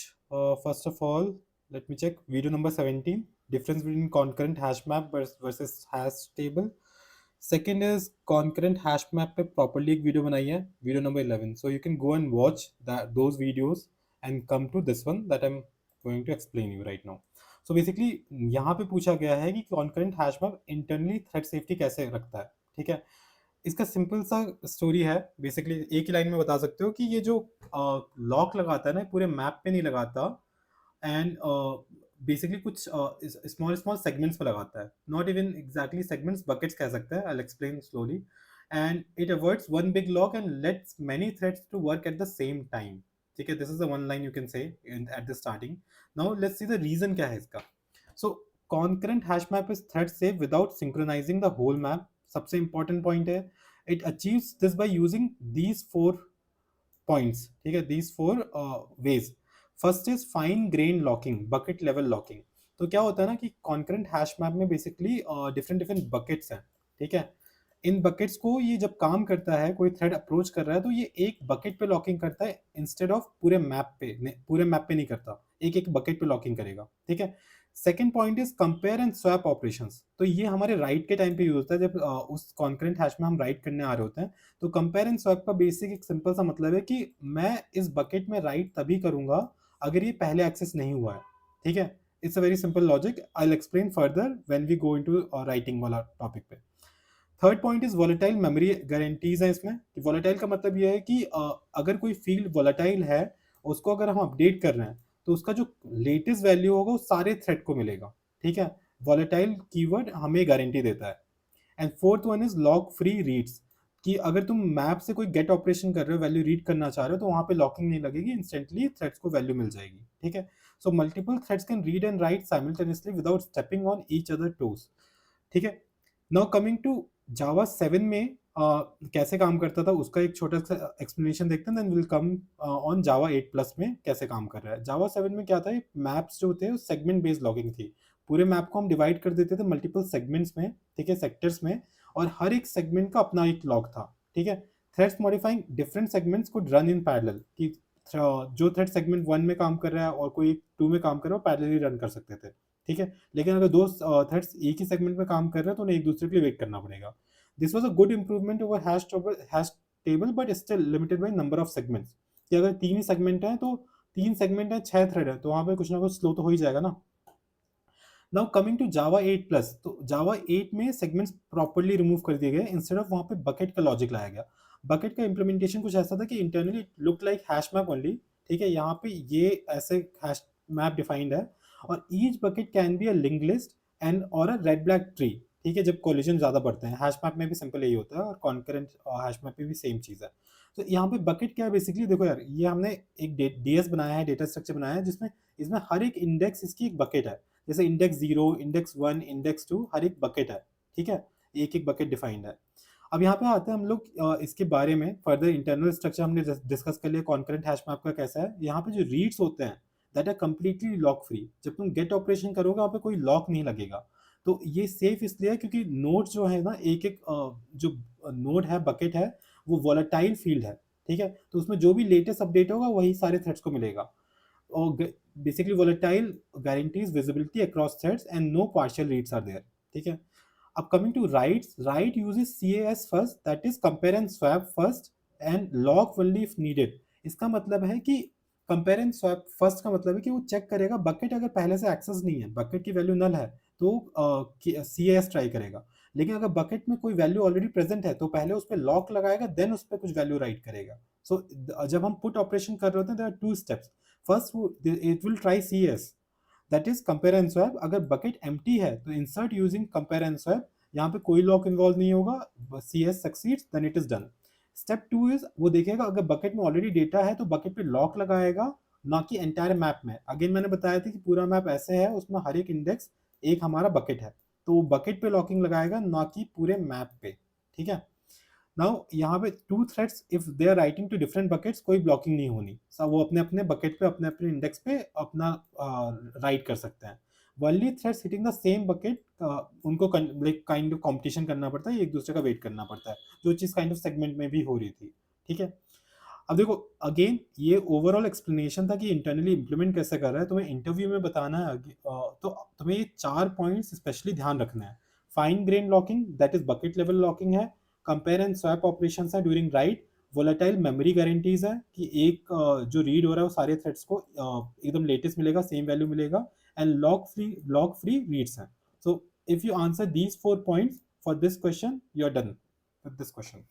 First of all, let me check video number 17, difference between concurrent hash map versus hash table. Second is concurrent hash map पे properly एक video बनाई है, video number 11. So you can go and watch those videos and come to this one that I'm going to explain you right now. So basically यहाँ पे पूछा गया है कि concurrent hash map internally thread safety कैसे रखता है, ठीक है? इसका सिंपल सा स्टोरी है, बेसिकली एक ही लाइन में बता सकते हो कि ये जो लॉक लगाता है ना पूरे मैप पे नहीं लगाता, एंड बेसिकली कुछ स्मॉल स्मॉल सेगमेंट्स पे लगाता है, not even exactly segments, buckets कह सकते हैं, I will explain slowly. And it avoids one big lock and lets many threads to work at the same time, ठीक है? This is the one line you can say at the starting. Now let's see the reason क्या है इसका। So concurrent hash map is thread safe without synchronising the whole map, सबसे important point है। It achieves this by using these 4 points, ठीक है? These 4 ways. First is fine grain locking, bucket level locking. तो क्या होता है ना कि कॉन्करेंट हैश मैप में बेसिकली डिफरेंट डिफरेंट बकेट्स हैं, ठीक है? इन बकेट्स को ये जब काम करता है, कोई थ्रेड अप्रोच कर रहा है तो ये एक बकेट पे लॉकिंग करता है इंस्टेड ऑफ पूरे मैप पे, पूरे मैप पे नहीं करता, एक एक बकेट पे लॉकिंग करेगा, ठीक है? Second point is compare and swap operations. तो ये हमारे राइट के टाइम पे यूज होता है, जब उस कॉन्करेंट हैश में हम राइट करने आ रहे होते हैं। तो कंपेयर एंड स्वैप का बेसिक एक सिंपल सा मतलब है कि मैं इस बकेट में राइट तभी करूंगा अगर ये पहले एक्सेस नहीं हुआ है, ठीक है? It's a very simple logic, I will explain further when we go into writing वाला टॉपिक पे। Third point is volatile memory guarantees है इसमें। कि वॉलेटाइल का मतलब यह है कि अगर कोई फील्ड वॉलेटाइल है, उसको अगर हम अपडेट कर रहे हैं तो उसका जो लेटेस्ट वैल्यू होगा वो सारे थ्रेड को मिलेगा, ठीक है? वॉलेटाइल कीवर्ड हमें गारंटी देता है। And fourth one is lock free reads, कि अगर तुम मैप से कोई गेट ऑपरेशन कर रहे हो, वैल्यू रीड करना चाह रहे हो, तो वहां पे लॉकिंग नहीं लगेगी, इंस्टेंटली थ्रेड्स को वैल्यू मिल जाएगी, ठीक है? So multiple threads can read and write simultaneously without stepping on each other toes, ठीक है? नाउ कमिंग टू जावा 7 में कैसे काम करता था उसका एक छोटा सा एक्सप्लेनेशन देखते हैं, then will come on Java 8 plus में कैसे काम कर रहा है। जावा 7 में क्या था, मैप्स जो थे सेगमेंट बेस्ड लॉगिंग थी। पूरे मैप को हम डिवाइड कर देते थे मल्टीपल सेगमेंट्स में, ठीक है, सेक्टर्स में, और हर एक सेगमेंट का अपना एक लॉग था, ठीक है? Threads modifying different segments could run in parallel, कि जो थ्रेड सेगमेंट 1 में काम कर रहा है और कोई 2 में काम कर रहा है, वो पैरेलली रन कर सकते थे, ठीक है? लेकिन अगर दो थ्रेड्स एक ही सेगमेंट में काम कर रहे हैं तो उन्हें एक दूसरे के लिए वेट करना पड़ेगा। This was a good improvement over hash table, but still limited by number of segments, कि अगर 3 ही सेगमेंट हैं तो 3 सेगमेंट है, 6 थ्रेड है, तो वहां पे कुछ ना कुछ स्लो तो हो ही जाएगा ना। Now coming to Java 8 plus, तो जावा 8 में सेगमेंट्स प्रॉपर्ली रिमूव कर दिए गए, इंस्टेड ऑफ वहां पे बकेट का लॉजिक लाया गया। बकेट का इम्प्लीमेंटेशन कुछ ऐसा था कि internally look like hash map only, ठीक है, यहाँ पे ये ऐसे हैश मैप डिफाइंड है, और each bucket can be a link list and और अ रेड ब्लैक ट्री, ठीक है, जब कोलिजन ज़्यादा बढ़ते हैं। हैश मैप में भी सिंपल यही होता है, और कॉन्करेंट हैश मैप में भी सेम चीज़ है। तो यहाँ पे बकेट क्या है बेसिकली, देखो यार, ये हमने एक डीएस बनाया है, डेटा स्ट्रक्चर बनाया है, जिसमें इसमें हर एक इंडेक्स इसकी एक बकेट है। जैसे इंडेक्स 0, इंडेक्स 1, इंडेक्स 2, हर एक बकेट है, ठीक है, एक एक बकेट डिफाइंड है। अब यहाँ पे आते हैं हम लोग इसके बारे में फर्दर। इंटरनल स्ट्रक्चर हमने डिस्कस कर लिया कॉन्करेंट हैश मैप का कैसा है। यहाँ पे जो रीड्स होते हैं that are completely lock free. जब तुम गेट ऑपरेशन करोगे वहाँ पे कोई लॉक नहीं लगेगा। तो ये सेफ इसलिए है क्योंकि नोड जो है ना, एक एक जो नोड है, बकेट है, वो वॉलेटाइल फील्ड है, ठीक है, तो उसमें जो भी लेटेस्ट अपडेट होगा वही सारे थ्रेड्स को मिलेगा। और basically volatile guarantees visibility across threads and no partial reads are there, ठीक है। अब coming to writes, write uses CAS first, that is compare and swap first and lock only if needed. इसका मतलब है कि कंपेयर एंड स्वैप फर्स्ट का मतलब है कि वो चेक करेगा बकेट अगर पहले से एक्सेस नहीं है, बकेट की वैल्यू नल है, तो CAS ट्राई करेगा। लेकिन अगर बकेट में कोई वैल्यू ऑलरेडी प्रेजेंट है तो पहले उस पर लॉक लगाएगा, देन उस पर कुछ वैल्यू राइट करेगा। सो जब हम पुट ऑपरेशन कर रहे होते हैं, there are two steps. First it will try CS, that is compare and swap. अगर बकेट एम्प्टी है तो insert using compare and swap, यहाँ पे कोई लॉक इन्वॉल्व नहीं होगा, CS succeeds then it is done. Step 2 is वो देखेगा अगर बकेट में ऑलरेडी डेटा है तो बकेट पे लॉक लगाएगा, ना कि एंटायर मैप में। अगेन मैंने बताया था कि पूरा मैप ऐसे है, उसमें हर एक इंडेक्स एक हमारा बकेट है, तो वो बकेट पे लॉकिंग लगाएगा, ना कि पूरे मैप पे, ठीक है। नाउ यहाँ पे two threads if they are writing to different buckets, कोई ब्लॉकिंग नहीं होनी, सब वो अपने अपने बकेट पे अपने अपने इंडेक्स पे अपना राइट कर सकते हैं। Only threads hitting the same bucket, उनको लाइक काइंड ऑफ कॉम्पिटिशन करना पड़ता है, एक दूसरे का वेट करना पड़ता है, जो चीज़ काइंड ऑफ सेगमेंट में भी हो रही थी, ठीक है। अब देखो, अगेन ये ओवरऑल एक्सप्लेनेशन था कि इंटरनली इंप्लीमेंट कैसे कर रहा है, तुम्हें इंटरव्यू में बताना है तो तुम्हें ये 4 पॉइंट्स स्पेशली ध्यान रखना है। Fine grain locking, that is bucket level locking है। कंपेयर एंड स्वैप ऑपरेशंस है during right. Volatile memory guarantees है कि एक जो रीड हो रहा है वो सारे थ्रेड्स को एकदम लेटेस्ट मिलेगा, सेम वैल्यू मिलेगा। एंड लॉक फ्री रीड्स हैं। So if you answer these 4 points for this question, you are done with this question.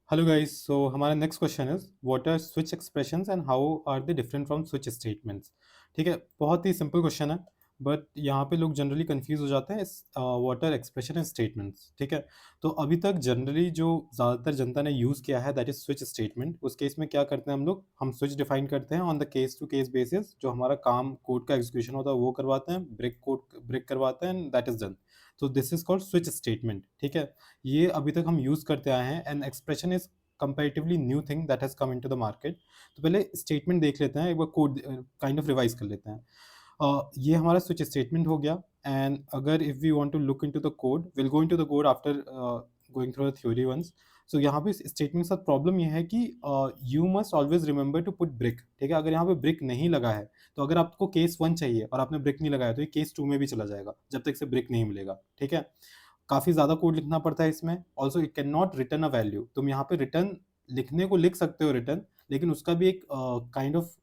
Hello guys, so हमारा next question is what are switch expressions and how are they different from switch statements. ठीक है, बहुत ही simple question है, but यहाँ पे लोग generally confuse हो जाते हैं what are expression and statements, ठीक है। तो अभी तक जनरली जो ज़्यादातर जनता ने यूज़ किया है दैट इज स्विच स्टेटमेंट। उस केस में क्या करते हैं हम स्विच डिफाइन करते हैं on the case to case basis. जो हमारा काम कोड का एग्जीक्यूशन होता है वो करवाते हैं, ब्रेक करवाते हैं, एंड दैट इज डन। तो this is called switch statement, ठीक है। ये अभी तक हम यूज़ करते आए हैं, and expression is comparatively new thing that has come into the market. तो पहले स्टेटमेंट देख लेते हैं, एक bar code kind of revise कर लेते हैं। ये हमारा स्विच स्टेटमेंट हो गया, एंड अगर if we want to look into the code, will go into the code after going through the theory once. So यहाँ पे स्टेटमेंट के साथ प्रॉब्लम ये है कि you must always remember to put break, ठीक है। अगर यहाँ पे ब्रिक नहीं लगा है तो अगर आपको केस 1 चाहिए और आपने ब्रिक नहीं लगाया तो ये केस 2 में भी चला जाएगा जब तक से ब्रिक नहीं मिलेगा, ठीक है। काफ़ी ज़्यादा कोड लिखना पड़ता है इसमें। Also it can not return a value. तुम यहाँ पे रिटर्न लिखने को लिख सकते हो रिटर्न, लेकिन उसका भी एक kind of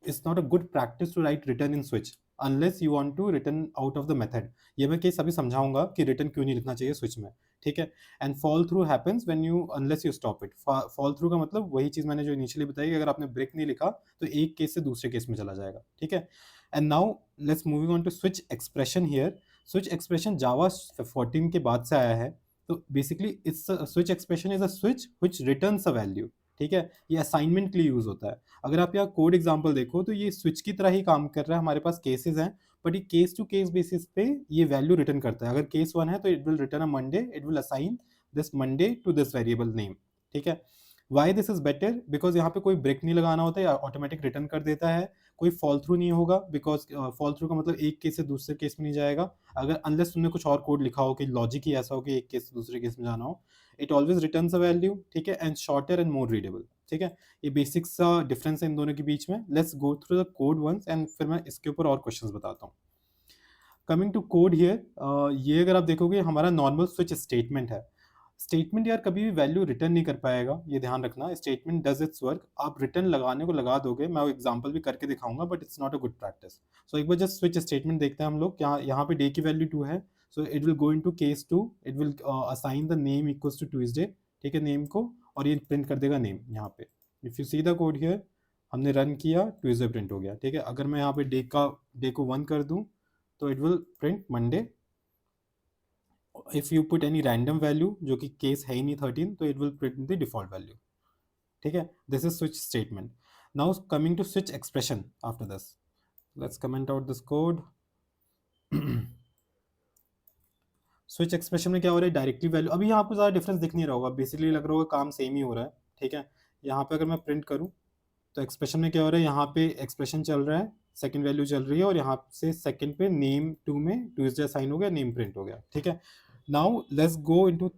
it's not a good practice to write return in switch unless you want to return out of the method. ये मैं केस अभी समझाऊंगा कि रिटर्न क्यों नहीं लिखना चाहिए स्विच में, ठीक है। And fall through happens when you unless you stop it. Fall through का मतलब वही चीज़ मैंने जो इनिशियली बताई कि अगर आपने ब्रेक नहीं लिखा तो एक केस से दूसरे केस में चला जाएगा, ठीक है। And now let's moving on to switch expression here. Switch expression Java 14 के बाद से आया है। तो basically it's switch expression is a switch which returns a value, ठीक है। ये असाइनमेंट के लिए यूज होता है। अगर आप यहाँ कोड एग्जांपल देखो तो ये स्विच की तरह ही काम कर रहा है। हमारे पास केसेस हैं, बट ये केस टू केस बेसिस पे ये वैल्यू रिटर्न करता है। अगर केस 1 है तो it will return a Monday, it will assign this Monday to this variable name, ठीक है। Why this is better, because यहाँ पे कोई ब्रेक नहीं लगाना होता है, ऑटोमेटिक रिटर्न कर देता है। कोई फॉल थ्रू नहीं होगा, बिकॉज फॉल थ्रू का मतलब एक केस से दूसरे केस में नहीं जाएगा। अगर अनलेस तुमने कुछ और कोड लिखा हो कि लॉजिक ही ऐसा हो कि एक केस से दूसरे केस में जाना हो। It always returns a value, ठीक है, and shorter and more readable, ठीक है। ये बेसिक सा डिफरेंस है इन दोनों के बीच में। Let's go through the code once and फिर मैं इसके ऊपर और क्वेश्चंस बताता हूँ। कमिंग टू कोड हियर, ये अगर आप देखोगे हमारा नॉर्मल स्विच स्टेटमेंट है। स्टेटमेंट यार कभी भी वैल्यू रिटर्न नहीं कर पाएगा, ये ध्यान रखना। स्टेटमेंट डज इट्स वर्क, आप रिटर्न लगाने को लगा दोगे, मैं वो एग्जांपल भी करके दिखाऊंगा, but it's not a good practice. So एक बार जस्ट स्विच स्टेटमेंट देखते हैं हम लोग। यहाँ पे डे की वैल्यू 2 है, so it will go into case 2, it will assign the name equals to Tuesday, ठीक है, नेम को। और ये प्रिंट कर देगा नेम यहाँ पे। If you see the code here, हमने रन किया, ट्यूजडे प्रिंट हो गया, ठीक है। अगर मैं यहाँ पे डे को 1 कर दूँ तो it will print Monday. If you put any random value, जो कि केस है ही नहीं 13, तो it will print the default value, ठीक है। This is switch statement. Now coming to switch expression after this, let's comment out this code. Switch expression में क्या हो रहा है, डायरेक्टली वैल्यू, अभी यहाँ आपको ज़्यादा डिफरेंस दिख नहीं रहा होगा, बेसिकली लग रहा होगा काम सेम ही हो रहा है, ठीक है। यहाँ पे अगर मैं प्रिंट करूँ तो एक्सप्रेशन में क्या हो रहा है, यहाँ पे एक्सप्रेशन चल रहा है, सेकंड वैल्यू चल रही है, और यहाँ से सेकंड पे नेम टू में ट्यूजडे साइन हो गया, नेम प्रिंट हो गया, ठीक है। Now let's go into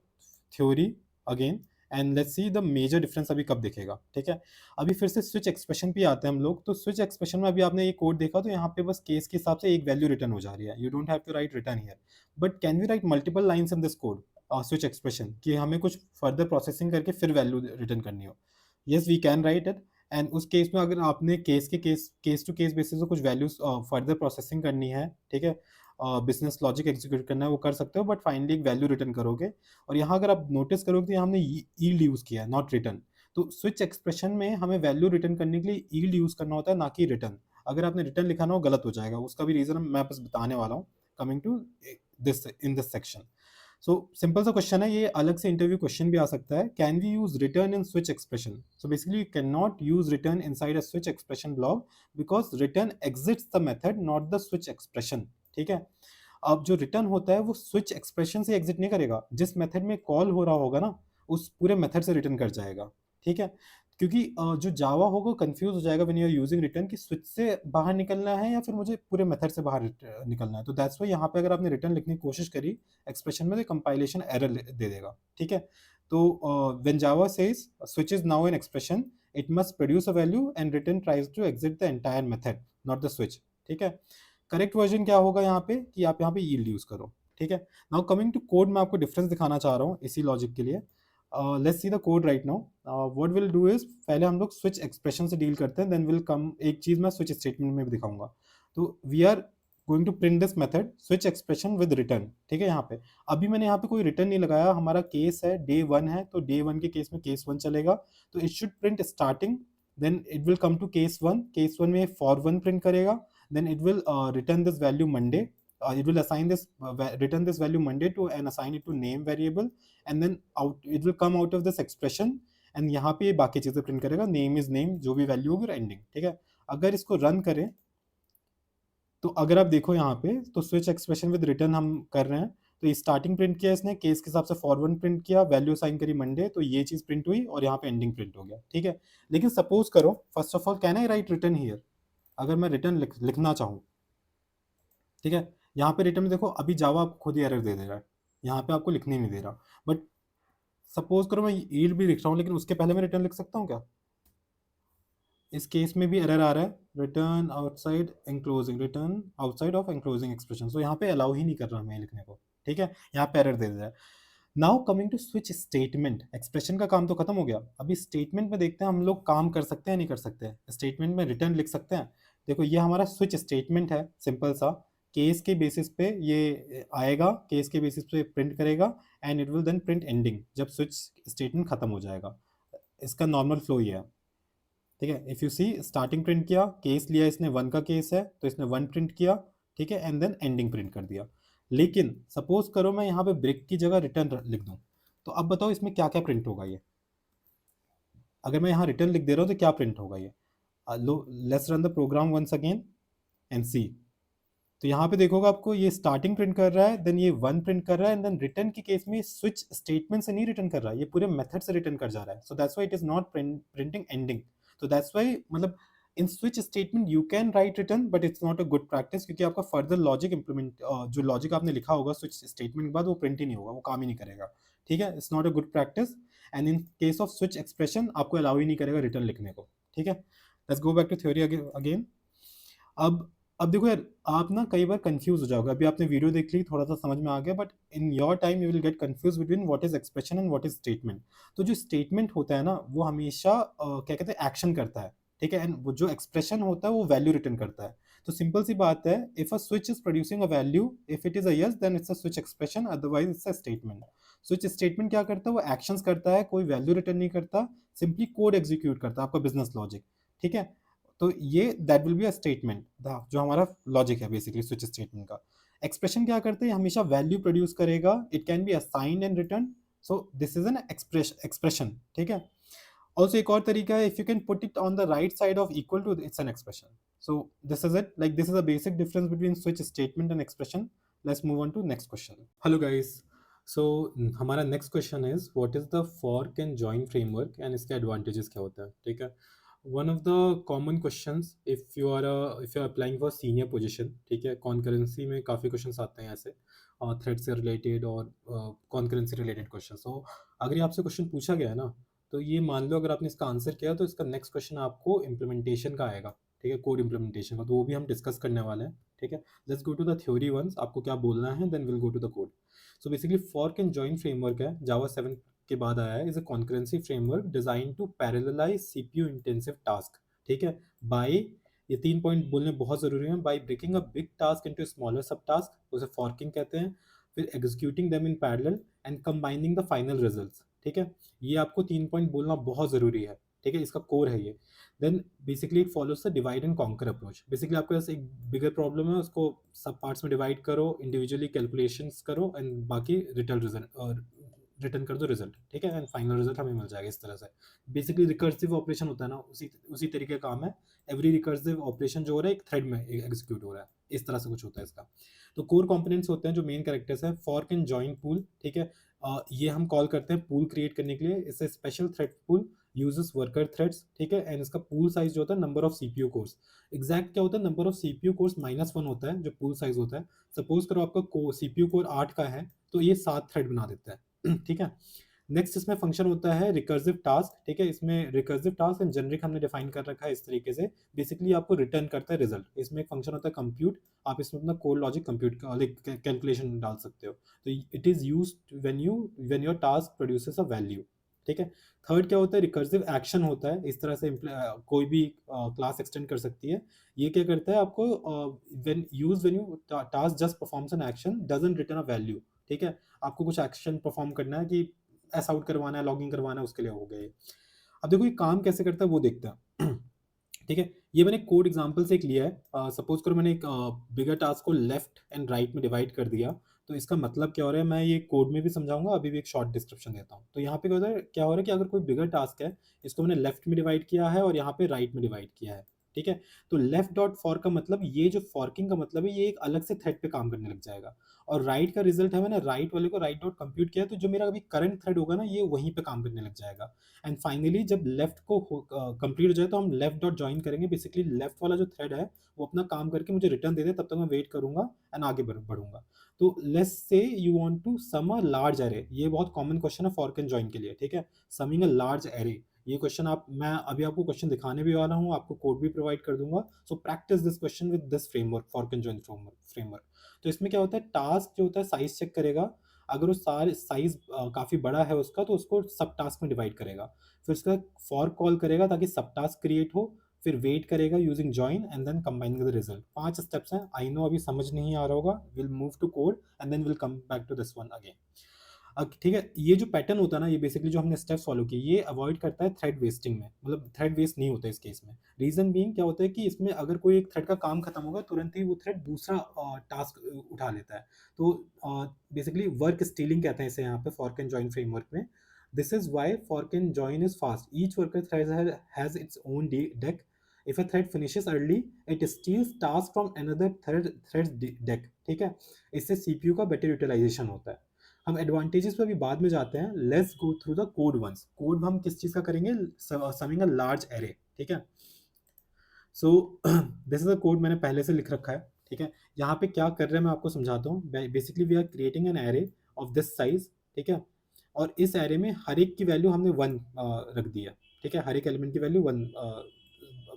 theory again and let's see the major difference अभी कब दिखेगा, ठीक है। अभी फिर से स्विच एक्सप्रेशन पे आते हैं हम लोग। तो स्विच एक्सप्रेशन में अभी आपने ये कोड देखा, तो यहाँ पे बस केस के हिसाब से एक वैल्यू रिटर्न हो जा रही है, you don't have to write return here. But can we write multiple lines in this code switch expression, कि हमें कुछ फर्दर प्रोसेसिंग करके फिर वैल्यू रिटर्न करनी हो? Yes, we can write it. And उस केस में अगर आपने केस टू केस बेसिस पे कुछ वैल्यूज फर्दर प्रोसेसिंग करनी है, ठीक है, बिजनेस लॉजिक एग्जीक्यूट करना है, वो कर सकते हो, बट फाइनली एक वैल्यू रिटर्न करोगे। और यहाँ अगर आप नोटिस करोगे तो यहाँ हमने यील्ड यूज़ किया है, नॉट रिटर्न। तो स्विच एक्सप्रेशन में हमें वैल्यू रिटर्न करने के लिए यील्ड यूज़ करना होता है, ना कि रिटर्न। अगर आपने रिटर्न लिखा ना, वो गलत हो जाएगा। उसका भी रीज़न मैं बस बताने वाला हूँ coming to this in this section. So simple सा क्वेश्चन है ये, अलग से इंटरव्यू क्वेश्चन भी आ सकता है। Can we use return in switch expression? So basically you can not use return inside a switch expression block, because return exits the method, not the switch expression, ठीक है। अब जो रिटर्न होता है वो स्विच एक्सप्रेशन से exit नहीं करेगा, जिस मेथड में कॉल हो रहा होगा ना, उस पूरे मेथड से रिटर्न कर जाएगा, ठीक है। क्योंकि जो जावा होगा कंफ्यूज हो जाएगा when you are using return, कि स्विच से बाहर निकलना है या फिर मुझे पूरे मेथड से बाहर निकलना है। तो दैट्स वाई यहाँ पे अगर आपने रिटर्न लिखने की कोशिश करी एक्सप्रेशन में, तो कंपाइलेशन एरर दे देगा, ठीक है। तो when Java says switch is now an expression, it must produce a value and return tries to exit the entire method, not the switch, ठीक है। करेक्ट वर्जन क्या होगा यहाँ पे, कि आप यहाँ पे यील्ड यूज करो, ठीक है। नाउ कमिंग टू कोड, मैं आपको डिफरेंस दिखाना चाह रहा हूँ इसी लॉजिक के लिए। Let's see the code right now. What will do is, पहले हम लोग स्विच एक्सप्रेशन से डील करते हैं, देन विल कम एक चीज मैं स्विच स्टेटमेंट में भी दिखाऊंगा। तो we are going to print this method switch expression with return, ठीक है। यहाँ पे अभी मैंने यहाँ पे कोई रिटर्न नहीं लगाया, हमारा केस है डे 1 है, तो डे 1 के केस में केस 1 चलेगा, तो it should print starting, then it will come to case 1, case 1 में फॉर 1 प्रिंट करेगा, then it will return this value Monday. It will assign this return this value Monday to and assign it to name variable, and then out it will come out of this expression, and यहाँ पे बाकी चीजें print करेगा, name is name, जो भी value होगी, ending, ठीक है। अगर इसको रन करें तो अगर आप देखो यहाँ पे, तो स्विच एक्सप्रेशन विद रिटर्न हम कर रहे हैं, तो ये स्टार्टिंग प्रिंट किया इसने, केस के हिसाब से फॉर 1 प्रिंट किया, वैल्यू साइन करी मंडे, तो ये चीज प्रिंट हुई, और यहाँ पे एंडिंग प्रिंट हो गया, ठीक है। लेकिन सपोज करो, first of all can I right return here? अगर मैं रिटर्न लिखना चाहूँ, ठीक है, यहाँ पे रिटर्न में देखो अभी जावा आपको खुद ही एरर दे दे रहा है, यहाँ पे आपको लिखने नहीं दे रहा। बट सपोज करो मैं यील्ड भी लिख रहा हूँ, लेकिन उसके पहले मैं रिटर्न लिख सकता हूँ क्या? इस केस में भी एरर आ रहा है, written outside ankylosing, written outside of ankylosing expression, तो यहाँ पे अलाउ ही नहीं कर रहा मैं लिखने को, ठीक है, यहाँ पे एरर दे दे रहा है। Now coming to switch statement, expression का काम तो खत्म हो गया, अभी स्टेटमेंट में देखते हैं हम लोग काम कर सकते हैं नहीं कर सकते हैं। स्टेटमेंट में रिटर्न लिख सकते हैं। देखो ये हमारा स्विच स्टेटमेंट है, सिंपल सा, केस के बेसिस पे ये आएगा, केस के बेसिस पे प्रिंट करेगा, and it will then print ending जब स्विच स्टेटमेंट खत्म हो जाएगा। इसका नॉर्मल फ्लो ये है, ठीक है। If you see, starting print किया, केस लिया इसने 1 का केस है, तो इसने 1 प्रिंट किया, ठीक है, एंड देन एंडिंग प्रिंट कर दिया। लेकिन सपोज करो मैं यहाँ पे ब्रेक की जगह रिटर्न लिख दूँ, तो अब बताओ इसमें क्या क्या प्रिंट होगा ये? अगर मैं यहाँ रिटर्न लिख दे रहा हूँ तो क्या प्रिंट होगा ये? लो, let's run the program once again and see. तो यहाँ पे देखोगे आपको ये स्टार्टिंग प्रिंट कर रहा है, देन ये 1 प्रिंट कर रहा है, एंड देन रिटर्न के केस में स्विच स्टेटमेंट से नहीं रिटर्न कर रहा है, ये पूरे मेथड से रिटर्न कर जा रहा है। So that's why it is not printing ending. तो दैट्स व्हाई मतलब in switch statement you can write return, but it's not a good practice, क्योंकि आपका फर्दर लॉजिक इंप्लीमेंट, जो लॉजिक आपने लिखा होगा स्विच स्टेटमेंट के बाद, वो प्रिंट ही नहीं होगा, वो काम ही नहीं करेगा, ठीक है। It's not a good practice, and in case of switch expression आपको अलाउ ही नहीं करेगा रिटर्न लिखने को, ठीक है। Let's go back to theory again. अब देखो यार, आप ना कई बार कंफ्यूज हो जाओगे, अभी आपने वीडियो देख ली, थोड़ा सा समझ में आ गया, but in your time you will get confuse between what is expression and what is statement. तो जो स्टेटमेंट होता है ना, वो हमेशा क्या कहते हैं, एक्शन करता है, ठीक है, एंड वो जो एक्सप्रेशन होता है वो वैल्यू रिटर्न करता है। तो सिंपल सी बात है, if a switch is producing a value, if it is a yes, then it's a switch expression, otherwise it's a statement. Switch statement क्या करता है, वो एक्शंस करता है, कोई वैल्यू रिटर्न नहीं करता, सिंपली कोड एग्जीक्यूट करता है, आपका बिजनेस लॉजिक, ठीक है। तो ये that will be a statement, जो हमारा लॉजिक है बेसिकली स्विच स्टेटमेंट का। एक्सप्रेशन क्या करते हैं, हमेशा वैल्यू प्रोड्यूस करेगा, it can be assigned and return, so this is an expression, ठीक है। ऑल्सो एक और तरीका है, if you can put it on the right side of equal to, it's an expression. So this is it, like this is a basic difference between switch statement and expression. Let's move on to next question. Hello guys, so हमारा next question is what is the fork and join framework and इसके advantages क्या होता है, ठीक है। One of the common questions if you are applying for senior position, ठीक है, concurrency में काफ़ी क्वेश्चंस आते हैं ऐसे थ्रेड से रिलेटेड और कॉन्करेंसी रिलेटेड क्वेश्चन। सो अगर ये आपसे क्वेश्चन पूछा गया है ना, तो ये मान लो अगर आपने इसका आंसर किया तो इसका नेक्स्ट क्वेश्चन आपको इम्प्लीमेंटेशन का आएगा, ठीक है, कोड इम्प्लीमेंटेशन का, तो वो भी हम डिस्कस करने वाले हैं, ठीक है। Let's go to the theory once, आपको क्या बोलना है, then will go to the code. So basically fork and join framework है, जावा 7 के बाद आया है, is a concurrency framework design to parallelize CPU intensive task, ठीक है, बाय, ये 3 पॉइंट बोलने बहुत ज़रूरी हैं, by breaking a big task into smaller sub task, उसे फॉर्किंग कहते हैं, फिर executing them in parallel and combining the final results, ठीक है। ये आपको 3 पॉइंट बोलना बहुत ज़रूरी है, ठीक है, इसका कोर है ये। Then basically it follows the divide and conquer approach. Basically आपके पास एक बिगर प्रॉब्लम है, उसको सब पार्ट्स में डिवाइड करो, इंडिविजुअली कैलकुलेशंस करो एंड बाकी रिटर्न रिजल्ट और रिटर्न कर दो रिजल्ट, ठीक है, एंड फाइनल रिजल्ट हमें मिल जाएगा इस तरह से। बेसिकली रिकर्सिव ऑपरेशन होता है ना, उसी उसी तरीके का काम है। एवरी रिकर्सिव ऑपरेशन जो हो रहा है एक थ्रेड में एग्जीक्यूट हो रहा है, इस तरह से कुछ होता है इसका। तो कोर कंपोनेंट्स होते हैं जो मेन कैरेक्टर्स है, फॉर्क एंड जॉइन पूल, ठीक है। ये हम कॉल करते हैं पूल क्रिएट करने के लिए, इससे special thread pool uses worker threads, ठीक है, एंड इसका पूल साइज जो होता है number of CPU course. Exact क्या होता है, नंबर ऑफ सीपीयू कोर्स -1 होता है जो पूल साइज होता है। सपोज करो आपका सीपीयू कोर 8 का है, तो ये 7 थ्रेड बना देता है ठीक है। नेक्स्ट इसमें फंक्शन होता है रिकर्सिव टास्क, ठीक है, इसमें रिकर्सिव टास्क एंड जेनरिक हमने डिफाइन कर रखा है इस तरीके से। बेसिकली आपको रिटर्न करता है रिजल्ट। इसमें एक फंक्शन होता है कंप्यूट, आप इसमें अपना कोड लॉजिक कंप्यूट कैलकुलेशन डाल सकते हो। तो it is use when your task produces a value, ठीक है। थर्ड क्या होता है, रिकर्सिव एक्शन होता है, इस तरह से कोई भी क्लास एक्सटेंड कर सकती है। ये क्या करता है आपको, when you task just performs an action doesn't return a value, ठीक है। आपको कुछ एक्शन परफॉर्म करना है कि एस आउट करवाना है, लॉगिन करवाना है, उसके लिए हो गए। अब देखो ये काम कैसे करता है वो देखते हैं ठीक है। ये मैंने कोड एग्जांपल से एक लिया है। सपोज करो मैंने एक बिगर टास्क को लेफ्ट एंड राइट में डिवाइड कर दिया, तो इसका मतलब क्या हो रहा है, मैं ये कोड में भी समझाऊंगा, अभी भी एक शॉर्ट डिस्क्रिप्शन देता हूँ। तो यहाँ पे क्या हो रहा है कि अगर कोई बिगर टास्क है, इसको मैंने लेफ्ट में डिवाइड किया है और यहाँ पे राइट में डिवाइड किया है, ठीक है। तो लेफ्ट डॉट फॉर का मतलब, ये जो फॉर्किंग का मतलब है, ये एक अलग से थ्रेड पे काम करने लग जाएगा। और राइट का रिजल्ट है, मैंने राइट वाले को राइट डॉट कंप्यूट किया, तो जो मेरा अभी करंट थ्रेड होगा ना, ये वहीं पे काम करने लग जाएगा। एंड फाइनली जब लेफ्ट को कंप्लीट हो जाए, तो हम लेफ्ट डॉट ज्वाइन करेंगे। बेसिकली लेफ्ट वाला जो थ्रेड है वो अपना काम करके मुझे रिटर्न दे दे, तब तक मैं वेट करूंगा एंड आगे बढ़ूंगा। तो let's say you want to sum a large array, ये बहुत कॉमन क्वेश्चन है फॉर्क एंड ज्वाइन के लिए, ठीक है। समिंग अ लार्ज एरे, ये क्वेश्चन मैं अभी आपको क्वेश्चन दिखाने भी वाला हूँ, आपको कोड भी प्रोवाइड कर दूंगा। So practice this question with this framework, fork and join framework. तो इसमें क्या होता है, टास्क जो होता है साइज चेक करेगा, अगर वो सारे साइज काफी बड़ा है उसका, तो उसको सब टास्क में डिवाइड करेगा। फिर उसका फॉर कॉल करेगा ताकि सब टास्क क्रिएट हो, फिर वेट करेगा using join and then combining the result. 5 steps हैं, आई नो अभी समझ नहीं आ रहा होगा, will move to code and then will come back to this one again. ठीक है, ये जो पैटर्न होता है ना, ये बेसिकली जो हमने स्टेप्स फॉलो किए, ये अवॉइड करता है थ्रेड वेस्टिंग में, मतलब थ्रेड वेस्ट नहीं होता है इस केस में। रीजन बीइंग क्या होता है कि इसमें अगर कोई एक थ्रेड का काम खत्म होगा, तुरंत ही वो थ्रेड दूसरा टास्क उठा लेता है। तो बेसिकली वर्क स्टीलिंग कहते हैं इसे यहाँ पे फॉर्क एंड जॉइन फ्रेमवर्क में। This is why fork and join is fast, each worker thread has its own deque. If a thread finishes early, it steals task from another thread's deck, ठीक है। इससे CPU का better utilisation होता है। हम advantages पे अभी बाद में जाते हैं, let's go through the code once. Code हम किस चीज़ का करेंगे, समिंग अ लार्ज एरे, ठीक है। So this is a code मैंने पहले से लिख रखा है, ठीक है। यहाँ पे क्या कर रहे हैं मैं आपको समझाता हूँ। Basically we are creating an array of this size, ठीक है। और इस एरे में हर एक की वैल्यू हमने 1 रख दी है, ठीक है, हर एक एलिमेंट की वैल्यू 1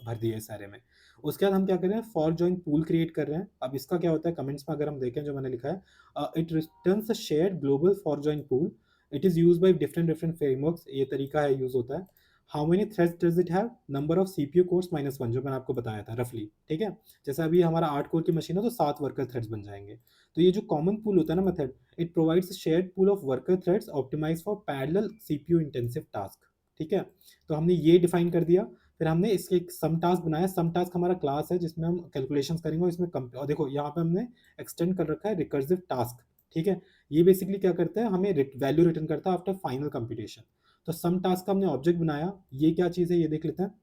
भर दी है इस एरे में। उसके बाद हम क्या कर रहे हैं, फॉर जॉइन पूल क्रिएट कर रहे हैं। अब इसका क्या होता है, कमेंट्स में अगर हम देखें जो मैंने लिखा है, it returns a shared global for join pool. It is use by different different frameworks, ये तरीका है यूज होता है। How many threads does it have, number of CPU course -1, जो मैंने आपको बताया था रफली, ठीक है। जैसे अभी हमारा 8 कोर की मशीन है तो 7 वर्कर थ्रेड्स बन जाएंगे। तो ये जो कॉमन पूल होता है ना method, it provides shared pool of worker threads optimize for parallel CPU intensive task, ठीक है। तो हमने ये डिफाइन कर दिया। फिर हमने इसके एक सम टास्क बनाया। सम टास्क हमारा क्लास है जिसमें हम कैलकुलेशंस करेंगे और इसमें और देखो यहाँ पे हमने एक्सटेंड कर रखा है रिकर्सिव टास्क, ठीक है। ये बेसिकली क्या करता है, हमें वैल्यू रिटर्न करता है आफ्टर फाइनल कंप्यूटेशन। तो सम टास्क का हमने ऑब्जेक्ट बनाया। ये क्या चीज़ है ये देख लेते हैं।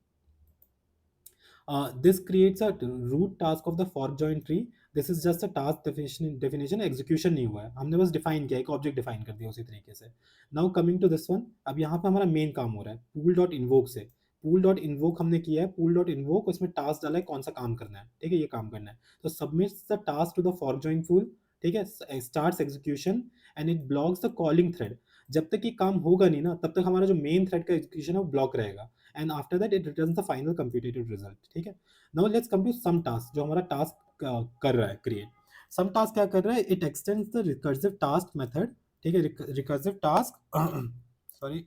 This creates a root task of the fork join tree. This is just a task definition execution नहीं हुआ है, हमने बस डिफाइन किया, एक ऑब्जेक्ट डिफाइन कर दिया उसी तरीके से। Now coming to this one, अब यहाँ पे हमारा मेन काम हो रहा है पूल डॉट इन्वोक से। पूल डॉट इन्वोक हमने किया है, पूल डॉट इन्वोक, उसमें टास्क डाला है कौन सा काम करना है, ठीक है, ये काम करना है। तो submits the task to the fork join pool, ठीक है, starts execution and it blocks the calling thread. जब तक ये काम होगा नहीं ना, तब तक हमारा जो मेन थ्रेड का एग्जीक्यूशन है वो ब्लॉक रहेगा। And after that it returns the final computated result, ठीक है। Now let's come to some task, जो हमारा टास्क कर रहा है क्रिएट। सम टास्क क्या कर रहा है, it extends the recursive task method, ठीक है। Recursive task sorry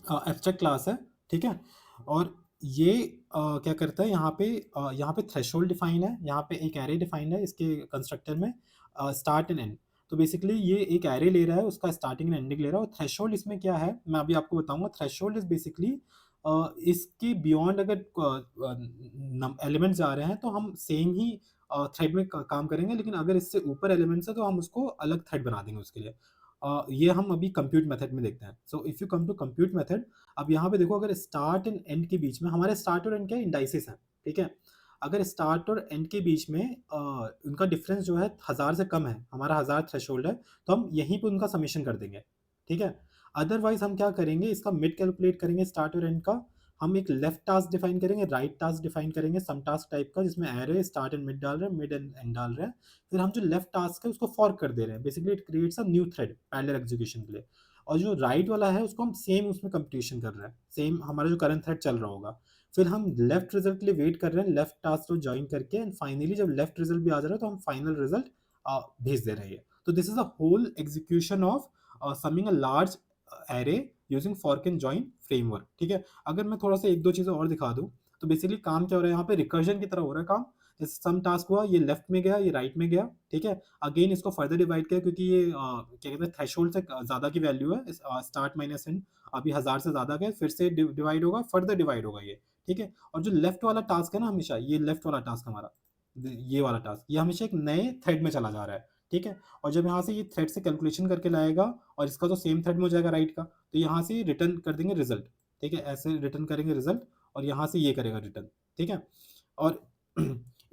abstract class है, ठीक है। और ये क्या करता है, यहाँ पे थ्रेशोल्ड डिफाइन है, यहाँ पे एक एरे डिफाइन है इसके कंस्ट्रक्टर में, स्टार्ट एंड एंड। तो बेसिकली ये एक एरे ले रहा है, उसका स्टार्टिंग एंड एंडिंग ले रहा है। और थ्रेशोल्ड इसमें क्या है मैं अभी आपको बताऊंगा। थ्रेशोल्ड इज बेसिकली इसके बियॉन्ड अगर एलिमेंट्स जा रहे हैं तो हम सेम ही थ्रेड में काम करेंगे, लेकिन अगर इससे ऊपर एलिमेंट्स है तो हम उसको अलग थ्रेड बना देंगे उसके लिए। ये हम अभी कंप्यूट मेथड में देखते हैं। So if you come to compute method, अब यहाँ पे देखो, अगर स्टार्ट एंड एंड के बीच में, हमारे स्टार्ट और एंड क्या इंडाइसिस है, ठीक है। अगर स्टार्ट और एंड के बीच में उनका डिफरेंस जो है 1000 से कम है, हमारा 1000 थ्रेशोल्ड है, तो हम यहीं पे उनका समेशन कर देंगे, ठीक है। अदरवाइज हम क्या करेंगे, इसका मिड कैलकुलेट करेंगे स्टार्ट और एंड का। हम एक लेफ्ट टास्क डिफाइन करेंगे, राइट टास्क डिफाइन करेंगे, सम टास्क टाइप का, जिसमें एरे स्टार्ट एंड मिड डाल रहे हैं, मिड एंड एंड डाल रहे हैं। फिर हम जो लेफ्ट टास्क है उसको फॉर्क कर दे रहे हैं, basically it creates a new thread parallel execution के लिए। और जो राइट वाला है उसको हम सेम उसमें कंप्यूटेशन कर रहे हैं, सेम हमारा जो करंट थ्रेड चल रहा होगा। फिर हम लेफ्ट रिजल्ट के लिए वेट कर रहे हैं, लेफ्ट टास्क को ज्वाइन करके, एंड फाइनली जब लेफ्ट रिजल्ट भी आ जा रहा है तो हम फाइनल रिजल्ट भेज दे रहे हैं। तो this is a whole execution of summing a large array using fork and join framework, ठीक है। अगर मैं थोड़ा सा एक दो चीज़ें और दिखा दूँ, तो बेसिकली काम क्या हो रहा है यहाँ पे, रिकर्जन की तरह हो रहा है काम। जैसे सम टास्क हुआ, ये लेफ्ट में गया, ये राइट में गया, ठीक है। अगेन इसको फर्दर डिवाइड किया, क्योंकि ये क्या कहते हैं, थ्रेशोल्ड से ज़्यादा की वैल्यू है, स्टार्ट माइनस एंड, अभी 1000 से ज़्यादा गया, फिर से डिवाइड होगा, फर्दर डिवाइड होगा ये, ठीक है। और जो लेफ्ट वाला टास्क है ना, हमेशा ये लेफ्ट वाला टास्क हमारा, ये वाला टास्क, ये हमेशा एक नए थ्रेड में चला जा रहा है, ठीक है। और जब यहाँ से ये थ्रेड से कैलकुलेशन करके लाएगा और इसका तो सेम थ्रेड में हो जाएगा राइट का, तो यहाँ से रिटर्न कर देंगे रिजल्ट, ठीक है, ऐसे रिटर्न करेंगे रिजल्ट, और यहाँ से ये करेगा रिटर्न, ठीक है। और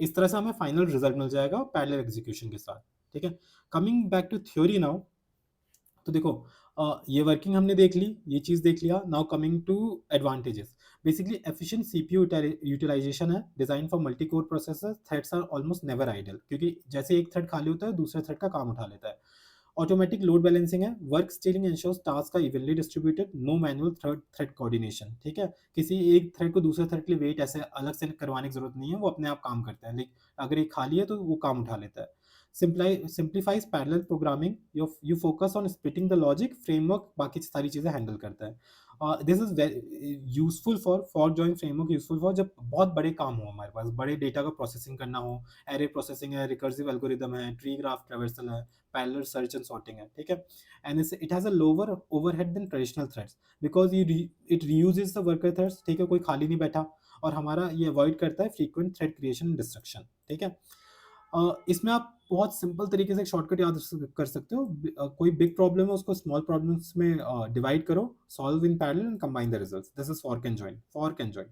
इस तरह से हमें फाइनल रिजल्ट मिल जाएगा पैरेलल एग्जीक्यूशन के साथ, ठीक है। Coming back to theory now, तो देखो ये वर्किंग हमने देख ली, ये चीज़ देख लिया। Now coming to advantages, basically efficient CPU utilization है, design for multi core processor, threads are almost never idle, क्योंकि जैसे एक थ्रेड खाली होता है दूसरे थ्रेड का काम उठा लेता है। ऑटोमेटिक लोड बैलेंसिंग है, वर्क स्टीलिंग इंश्योर्स टास्क का evenly distributed, no manual thread thread coordination, ठीक है। किसी एक थ्रेड को दूसरे थ्रेड के लिए वेट ऐसे अलग से करवाने की जरूरत नहीं है, वो अपने आप काम करते हैं, लेकिन अगर एक खाली है तो वो काम उठा लेता है। Simplifies parallel programming, you focus on splitting the logic, framework बाकी सारी चीज़ें हैंडल करता है। This is useful for join framework, useful for जब बहुत बड़े काम हो, हमारे पास बड़े डेटा का प्रोसेसिंग करना हो, एरे प्रोसेसिंग है, रिकर्सिव एल्गोरिदम है, ट्री ग्राफ ट्रेवर्सल है, पैरेलल सर्च एंड सॉर्टिंग है, ठीक है। And it has a lower overhead than traditional threads, because it reuses the worker threads, ठीक है, कोई खाली नहीं बैठा। और हमारा ये अवॉइड करता है frequent thread creation and destruction, ठीक है। इसमें आप बहुत सिंपल तरीके से एक शॉर्टकट याद कर सकते हो। कोई बिग प्रॉब्लम है उसको स्मॉल प्रॉब्लम्स में डिवाइड करो, solve in parallel and combine the results. This is fork and join.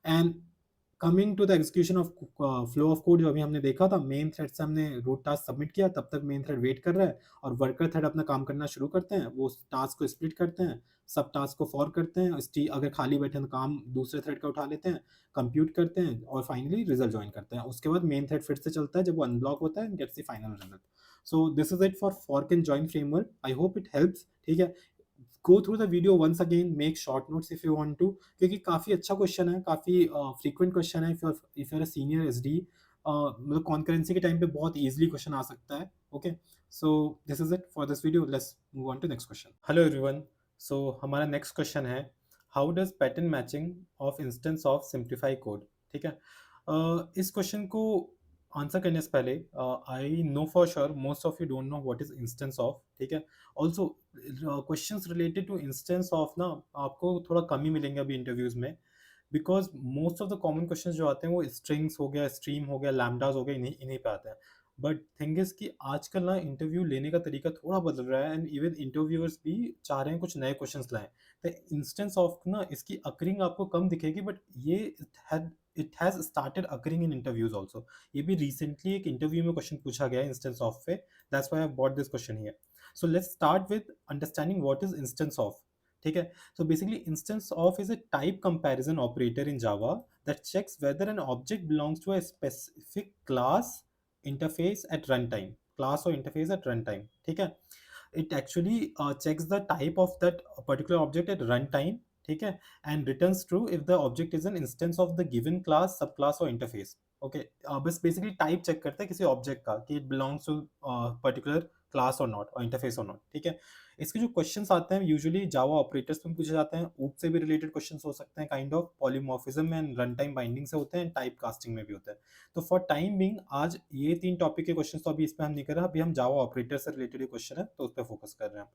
And coming to the execution of flow of code, जो अभी हमने देखा था, मेन थ्रेड से हमने रूट टास्क सबमिट किया, तब तक मेन थ्रेड वेट कर रहा है, और वर्कर थ्रेड अपना काम करना शुरू करते हैं, वो टास्क को स्प्लिट करते हैं, सब टास्क को फॉर करते हैं, अगर खाली बैठे हैं तो काम दूसरे थ्रेड का उठा लेते हैं, कंप्यूट करते हैं, और फाइनली रिजल्ट ज्वाइन करते हैं। उसके बाद मेन थ्रेड फिर से चलता है जब वो अनब्लॉक होता है, gets the final result. So this is it for fork and join framework, I hope it helps, ठीक है। Go through the video once again, make short notes if you want to, क्योंकि काफ़ी अच्छा question है, काफ़ी frequent question है। If you are a senior SD, मतलब concurrency के टाइम पे बहुत इजीली क्वेश्चन आ सकता है। Okay, so this is it for this video, let's move on to next question. Hello everyone, so हमारा नेक्स्ट क्वेश्चन है, how does pattern matching of instance of simplify code? ठीक है, इस क्वेश्चन को answer करने से पहले I know for sure most of you don't know what is instance of. ठीक है, also questions related to instance of ना आपको थोड़ा कम ही मिलेंगे अभी इंटरव्यूज में, because most of the common question जो आते हैं वो स्ट्रिंग्स हो गया, स्ट्रीम हो गया, लैम्डाज हो गया, इन्हीं इन्हीं पे आते हैं। बट थिंग इज कि आजकल ना इंटरव्यू लेने का तरीका थोड़ा बदल रहा है एंड इवन इंटरव्यूअर्स भी चाह रहे हैं कुछ नए क्वेश्चंस लाएं। तो इंस्टेंस ऑफ ना इसकी अकरिंग आपको कम दिखेगी, बट ये it has started occurring in interviews also. ये भी रिसेंटली एक इंटरव्यू में क्वेश्चन पूछा गया है इंस्टेंस ऑफ पे, that's why I bought this question here. So let's start with understanding what is instance of. ठीक है, so basically instance of is a type comparison operator in Java that checks whether an object belongs to a specific class interface at runtime, class or interface at runtime। ठीक है, it actually checks the type of that particular object at runtime। ठीक है, and returns true if the object is an instance of the given class, subclass or interface। Okay, बस basically type check करता है किसी object का कि it belongs to particular class और not, और इंटरफेस और नॉट। ठीक है, इसके जो क्वेश्चंस आते हैं यूजुअली जावा ऑपरेटर्स में पूछे जाते हैं, ऊप से भी रिलेटेड क्वेश्चंस हो सकते हैं, kind of polymorphism and run time binding से होते हैं, टाइप कास्टिंग में भी होते हैं। तो फॉर टाइम बीइंग आज ये 3 टॉपिक के क्वेश्चंस तो अभी इस पे हम नहीं कर रहे, अभी हम जावा ऑपरेटर से रिलेटेड क्वेश्चन है तो उस पर फोकस कर रहे हैं।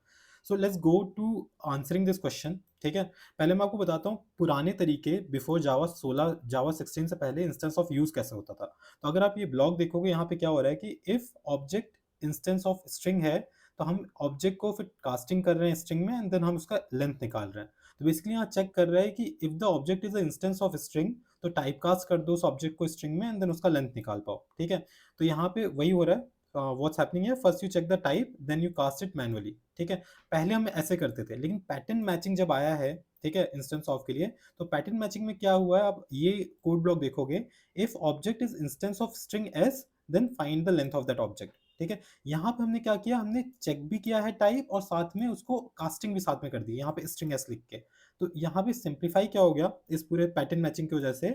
So let's go to answering this question. ठीक है, पहले मैं आपको बताता हूँ पुराने तरीके बिफोर जावा 16, जावा 16 से पहले इंस्टेंस ऑफ यूज कैसे होता था। तो अगर आप ये ब्लॉक देखोगे यहाँ पे क्या हो रहा है कि if object instance of string है तो हम ऑब्जेक्ट को फिर कास्टिंग कर रहे हैं स्ट्रिंग में एंड देन हम उसका लेंथ निकाल रहे हैं। तो बेसिकली यहाँ चेक कर रहा है कि if the object is a instance of string तो टाइप कास्ट कर दो उस ऑब्जेक्ट को स्ट्रिंग में एंड देन उसका लेंथ निकाल पाओ। ठीक है, तो यहाँ पे वही हो रहा है। व्हाट्स हैपनिंग है, first you check the type then you cast it manually. ठीक है, पहले हम ऐसे करते थे, लेकिन पैटर्न मैचिंग जब आया है, ठीक है, इंस्टेंस ऑफ के लिए, तो पैटर्न मैचिंग में क्या हुआ है, आप ये कोड ब्लॉक देखोगे, if object is instance of string s then find the length of that object. ठीक है, यहाँ पे हमने क्या किया, हमने चेक भी किया है टाइप और साथ में उसको कास्टिंग भी साथ में कर दी यहाँ पे स्ट्रिंग एस लिख के। तो यहाँ पे सिंप्लीफाई क्या हो गया इस पूरे पैटर्न मैचिंग की वजह से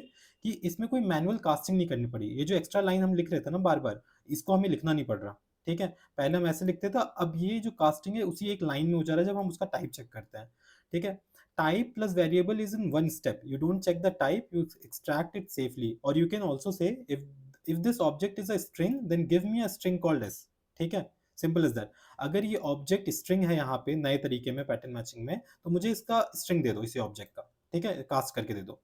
कि इसमें कोई मैनुअल कास्टिंग नहीं करनी पड़ी। ये जो एक्स्ट्रा लाइन हम लिख रहे थे ना बार बार, इसको हमें लिखना नहीं पड़ रहा। ठीक है, पहले हम ऐसे लिखते थे, अब ये जो कास्टिंग है उसी एक लाइन में हो जा रहा है जब हम उसका टाइप चेक करते हैं। ठीक है, type plus variable is in one step, you don't check the type, you extract it safely, or you can also say if this object is a string then give me a string called s। ठीक है, simple is that. अगर ये object string है यहाँ पे नए तरीके में पैटर्न मैचिंग में, तो मुझे इसका स्ट्रिंग दे दो इसी ऑब्जेक्ट का। ठीक है, कास्ट करके दे दो।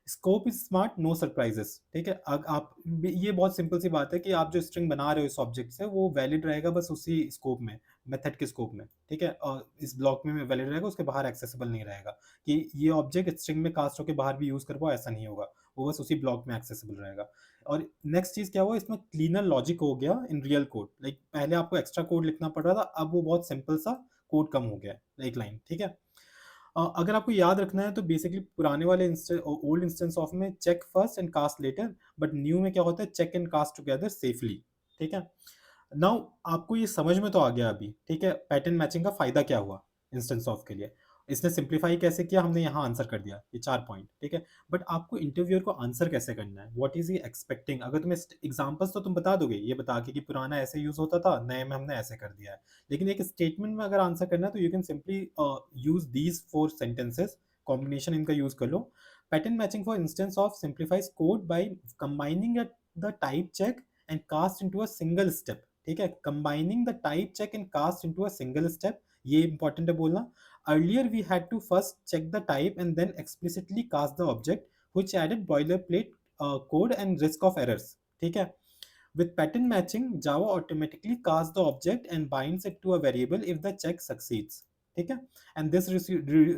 Scope is smart, no surprises. ठीक है, आप ये बहुत सिंपल सी बात है कि आप जो स्ट्रिंग बना रहे हो इस ऑब्जेक्ट से वो वैलिड रहेगा बस उसी स्कोप में, मेथड के स्कोप में। ठीक है, और इस ब्लॉक में वैलिड रहेगा, उसके बाहर एक्सेसिबल नहीं रहेगा कि ये ऑब्जेक्ट स्ट्रिंग में कास्ट होकर बाहर भी यूज कर पाओ, ऐसा नहीं होगा, वो बस उसी ब्लॉक में एक्सेसिबल रहेगा। और नेक्स्ट चीज क्या हुआ, इसमें क्लीनर लॉजिक हो गया इन रियल कोड। लाइक पहले आपको एक्स्ट्रा कोड लिखना पड़ रहा था, अब वो बहुत सिंपल सा कोड कम हो गया, एक लाइन। ठीक है, अगर आपको याद रखना है तो बेसिकली पुराने वाले ओल्ड इंस्टेंस ऑफ में check first and cast later, but new में क्या होता है check and cast together safely. ठीक है, नाउ आपको ये समझ में तो आ गया अभी। ठीक है, पैटर्न मैचिंग का फायदा क्या हुआ इंस्टेंस ऑफ के लिए, इसने सिंप्लीफाई कैसे किया, हमने यहाँ आंसर कर दिया ये 4 पॉइंट। ठीक है, बट आपको इंटरव्यूअर को आंसर कैसे करना है, व्हाट इज ही एक्सपेक्टिंग। अगर तुम्हें एग्जांपल्स तो तुम बता दोगे ये बता के कि पुराना ऐसे यूज होता था, नए में हमने ऐसे कर दिया है, लेकिन एक स्टेटमेंट में अगर आंसर करना है तो you can simply use these 4 sentences, combination इनका यूज कर लो। Pattern matching for instance of simplifies code by combining the type check and cast into a single step. ठीक है, combining the type check and cast into a single step, ये important है बोलना। Earlier, we had to first check the type and then explicitly cast the object, which added boilerplate code and risk of errors. ठीक है, with pattern matching, Java automatically casts the object and binds it to a variable if the check succeeds. ठीक है, and this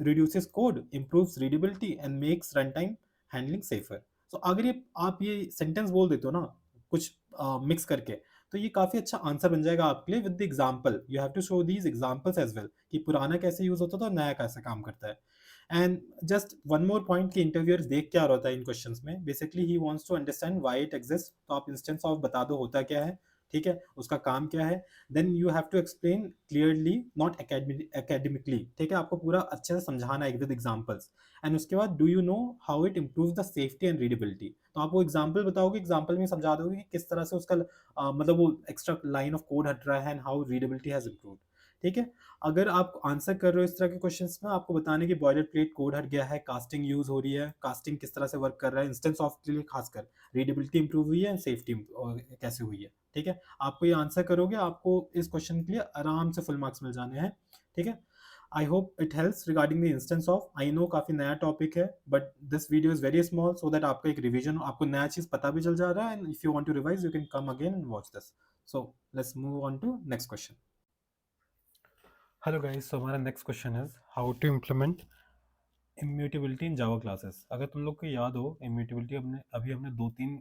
reduces code, improves readability and makes runtime handling safer. So अगर ये आप ये sentence बोल देते हो ना कुछ मिक्स करके, तो ये काफी अच्छा आंसर बन जाएगा आपके लिए। With the example you have to show these examples as well कि पुराना कैसे यूज होता था और नया कैसे काम करता है। And just one more point कि इंटरव्यूअर्स देख क्या रहा होता है इन क्वेश्चंस में, basically he wants to understand why it exist. तो आप इंस्टेंस ऑफ बता दो होता क्या है, ठीक है, उसका काम क्या है, then you have to explain clearly not academically. ठीक है, आपको पूरा अच्छे से समझाना है विद एग्जांपल्स। एंड उसके बाद do you know how it improve the safety and readability. तो आप वो एग्जांपल बताओगे, एग्जांपल में समझा दोगे कि किस तरह से उसका मतलब वो एक्स्ट्रा लाइन ऑफ कोड हट रहा है and how readability has improved. ठीक है। अगर आप आंसर कर रहे हो इस तरह के क्वेश्चंस में, आपको बताने की बॉयलर प्लेट कोड हट गया है, कास्टिंग यूज हो रही है, कास्टिंग किस तरह से वर्क कर रहा है, इंस्टेंस ऑफ के लिए खासकर रीडेबिलिटी इंप्रूव हुई है एंड सेफ्टी कैसे हुई है। ठीक है, आपको ये आंसर करोगे, आपको इस क्वेश्चन के लिए आराम से फुल मार्क्स मिल जाने हैं। ठीक है, आई hope it helps regarding the instance of. I know काफी नया टॉपिक है, but this video is very small so that आपका एक रिवीजन, आपको नया चीज पता भी चल जा रहा है, and if you want to revise you can come again and watch this. So let's move on to next question. Hello guys, so हमारा next question is how to implement immutability in Java classes. अगर तुम लोग को याद हो, immutability हमने 2-3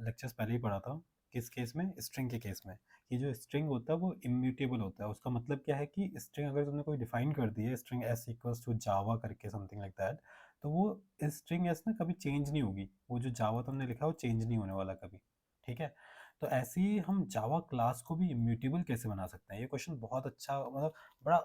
lectures पहले ही पढ़ा था। किस केस में? स्ट्रिंग के केस में। कि जो स्ट्रिंग होता है वो इम्यूटेबल होता है। उसका मतलब क्या है कि स्ट्रिंग अगर तुमने कोई डिफाइन कर दी है, string s equals to Java करके समथिंग लाइक दैट, तो वो स्ट्रिंग एस ना कभी चेंज नहीं होगी। वो जो जावा तुमने लिखा है वो चेंज नहीं होने वाला कभी। ठीक है, तो ऐसे ही हम जावा क्लास को भी इम्यूटेबल कैसे बना सकते हैं? ये क्वेश्चन बहुत अच्छा, मतलब बड़ा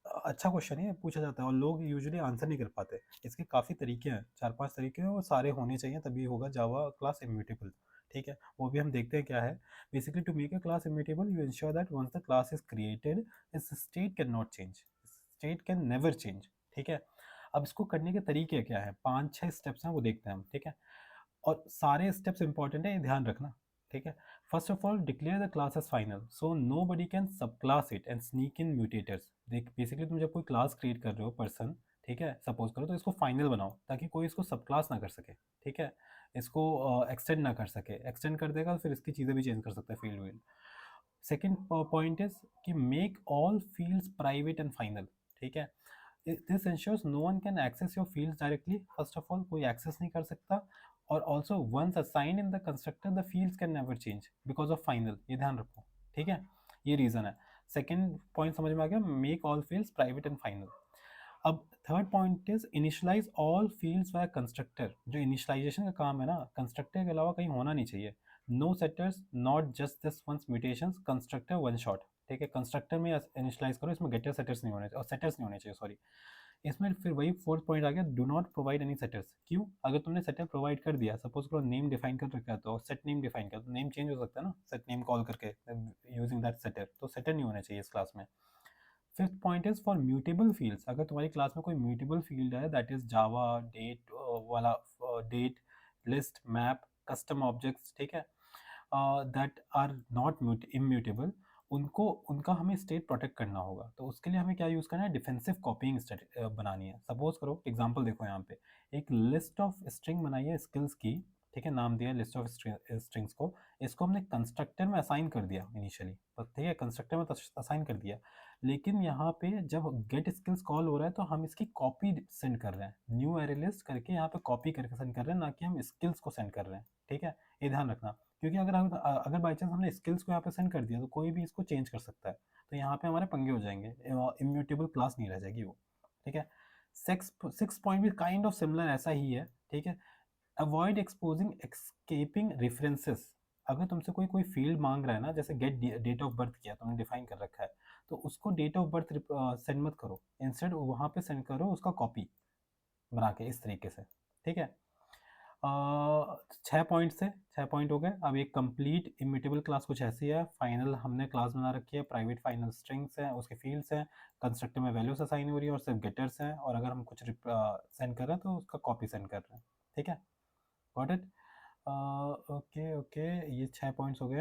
अच्छा क्वेश्चन है, पूछा जाता है और लोग यूजुअली आंसर नहीं कर पाते। इसके काफ़ी तरीके हैं, 4-5 तरीके हैं, वो सारे होने चाहिए तभी होगा जावा क्लास इम्यूटेबल। ठीक है, वो भी हम देखते हैं क्या है। Basically to make a class immutable you ensure that once the class is created its state can not change, state can never change. ठीक है, अब इसको करने के तरीके क्या है, 5-6 स्टेप्स हैं, वो देखते हैं हम। ठीक है, और सारे स्टेप्स इंपॉर्टेंट है, ये ध्यान रखना। ठीक है, first of all declare the class as final so nobody can subclass it and sneak in mutators. देख, बेसिकली तुम जब कोई क्लास क्रिएट कर रहे हो पर्सन, ठीक है, सपोज करो, तो इसको फाइनल बनाओ ताकि कोई इसको सब क्लास ना कर सके। ठीक है, इसको एक्सटेंड ना कर सके, एक्सटेंड कर देगा तो फिर इसकी चीज़ें भी चेंज कर सकता है, फील्ड वील्ड। सेकेंड पॉइंट इज कि make all fields private and final. ठीक है, this ensures no one can access your fields directly। First of all कोई एक्सेस नहीं कर सकता, और also once assign in the constructor the fields can never change because of final. ये ध्यान रखो। ठीक है, ये रीजन है। सेकेंड पॉइंट समझ में आ गया, make all fields private and final. अब third point is initialize all fields by constructor. जो इनिशियलाइजेशन का काम है ना, कंस्ट्रक्टर के अलावा कहीं होना नहीं चाहिए। No setters, not just this once mutations, constructor one shot. ठीक है, कंस्ट्रक्टर में इनिशियलाइज करो, इसमें गेटर सेटर्स नहीं होने, और सेटर्स नहीं होने चाहिए, सॉरी। इसमें फिर वही फोर्थ पॉइंट आ गया, do not provide any setters. क्यों? अगर तुमने सेटर प्रोवाइड कर दिया, सपोज करो नेम डिफाइन कर रखा है, तो सेट नेम डिफाइन कर, तो नेम चेंज हो सकता है ना सेट नेम कॉल करके यूजिंग दैट सेटर, तो सेटर नहीं होना चाहिए इस क्लास में। Fifth point is for mutable fields. अगर तुम्हारी क्लास में कोई म्यूटेबल फील्ड है, दैट इज जावा डेट वाला, date, list, map, custom objects, ठीक है, दैट आर नॉट इम्यूटेबल, उनको, उनका हमें स्टेट प्रोटेक्ट करना होगा। तो उसके लिए हमें क्या यूज़ करना है, डिफेंसिव कॉपीइंग बनानी है। सपोज करो, एग्जांपल देखो यहाँ पे, एक लिस्ट ऑफ स्ट्रिंग बनाई है स्किल्स की। ठीक है, नाम दिया लिस्ट ऑफ स्ट्रिंग्स को, इसको हमने कंस्ट्रक्टर में असाइन कर दिया इनिशियली, ठीक है, कंस्ट्रक्टर में असाइन कर दिया। लेकिन यहाँ पे जब गेट स्किल्स कॉल हो रहा है तो हम इसकी कॉपी सेंड कर रहे हैं, न्यू एरे लिस्ट करके यहाँ पे कॉपी करके सेंड कर रहे हैं, ना कि हम स्किल्स को सेंड कर रहे हैं। ठीक है, ये ध्यान रखना, क्योंकि अगर बाई चांस हमने स्किल्स को यहाँ पे सेंड कर दिया तो कोई भी इसको चेंज कर सकता है, तो यहाँ पे हमारे पंगे हो जाएंगे, इम्यूटेबल क्लास नहीं रह जाएगी वो। ठीक है, सिक्स पॉइंट भी काइंड ऑफ सिमिलर ऐसा ही है। ठीक है, अवॉइड एक्सपोजिंग एस्केपिंग रेफरेंसेस। अगर तुमसे कोई कोई फील्ड मांग रहा है ना, जैसे गेट डेट ऑफ बर्थ किया तुमने, डिफाइन कर रखा है, तो उसको डेट ऑफ बर्थ सेंड मत करो, इंस्टेड वहाँ पे सेंड करो उसका कॉपी बना के, इस तरीके से। ठीक है, 6 पॉइंट से 6 पॉइंट हो गए। अब एक कंप्लीट इम्यूटेबल क्लास कुछ ऐसी है, फाइनल हमने क्लास बना रखी है, प्राइवेट फाइनल स्ट्रिंग्स हैं, उसके फील्ड्स हैं, कंस्ट्रक्टर में वैल्यूज असाइन हो रही है और सिर्फ गेटर्स हैं, और अगर हम कुछ सेंड कर रहे हैं तो उसका कॉपी सेंड कर रहे हैं। ठीक है, गॉट इट। ओके ओके, ये 6 पॉइंट्स हो गए।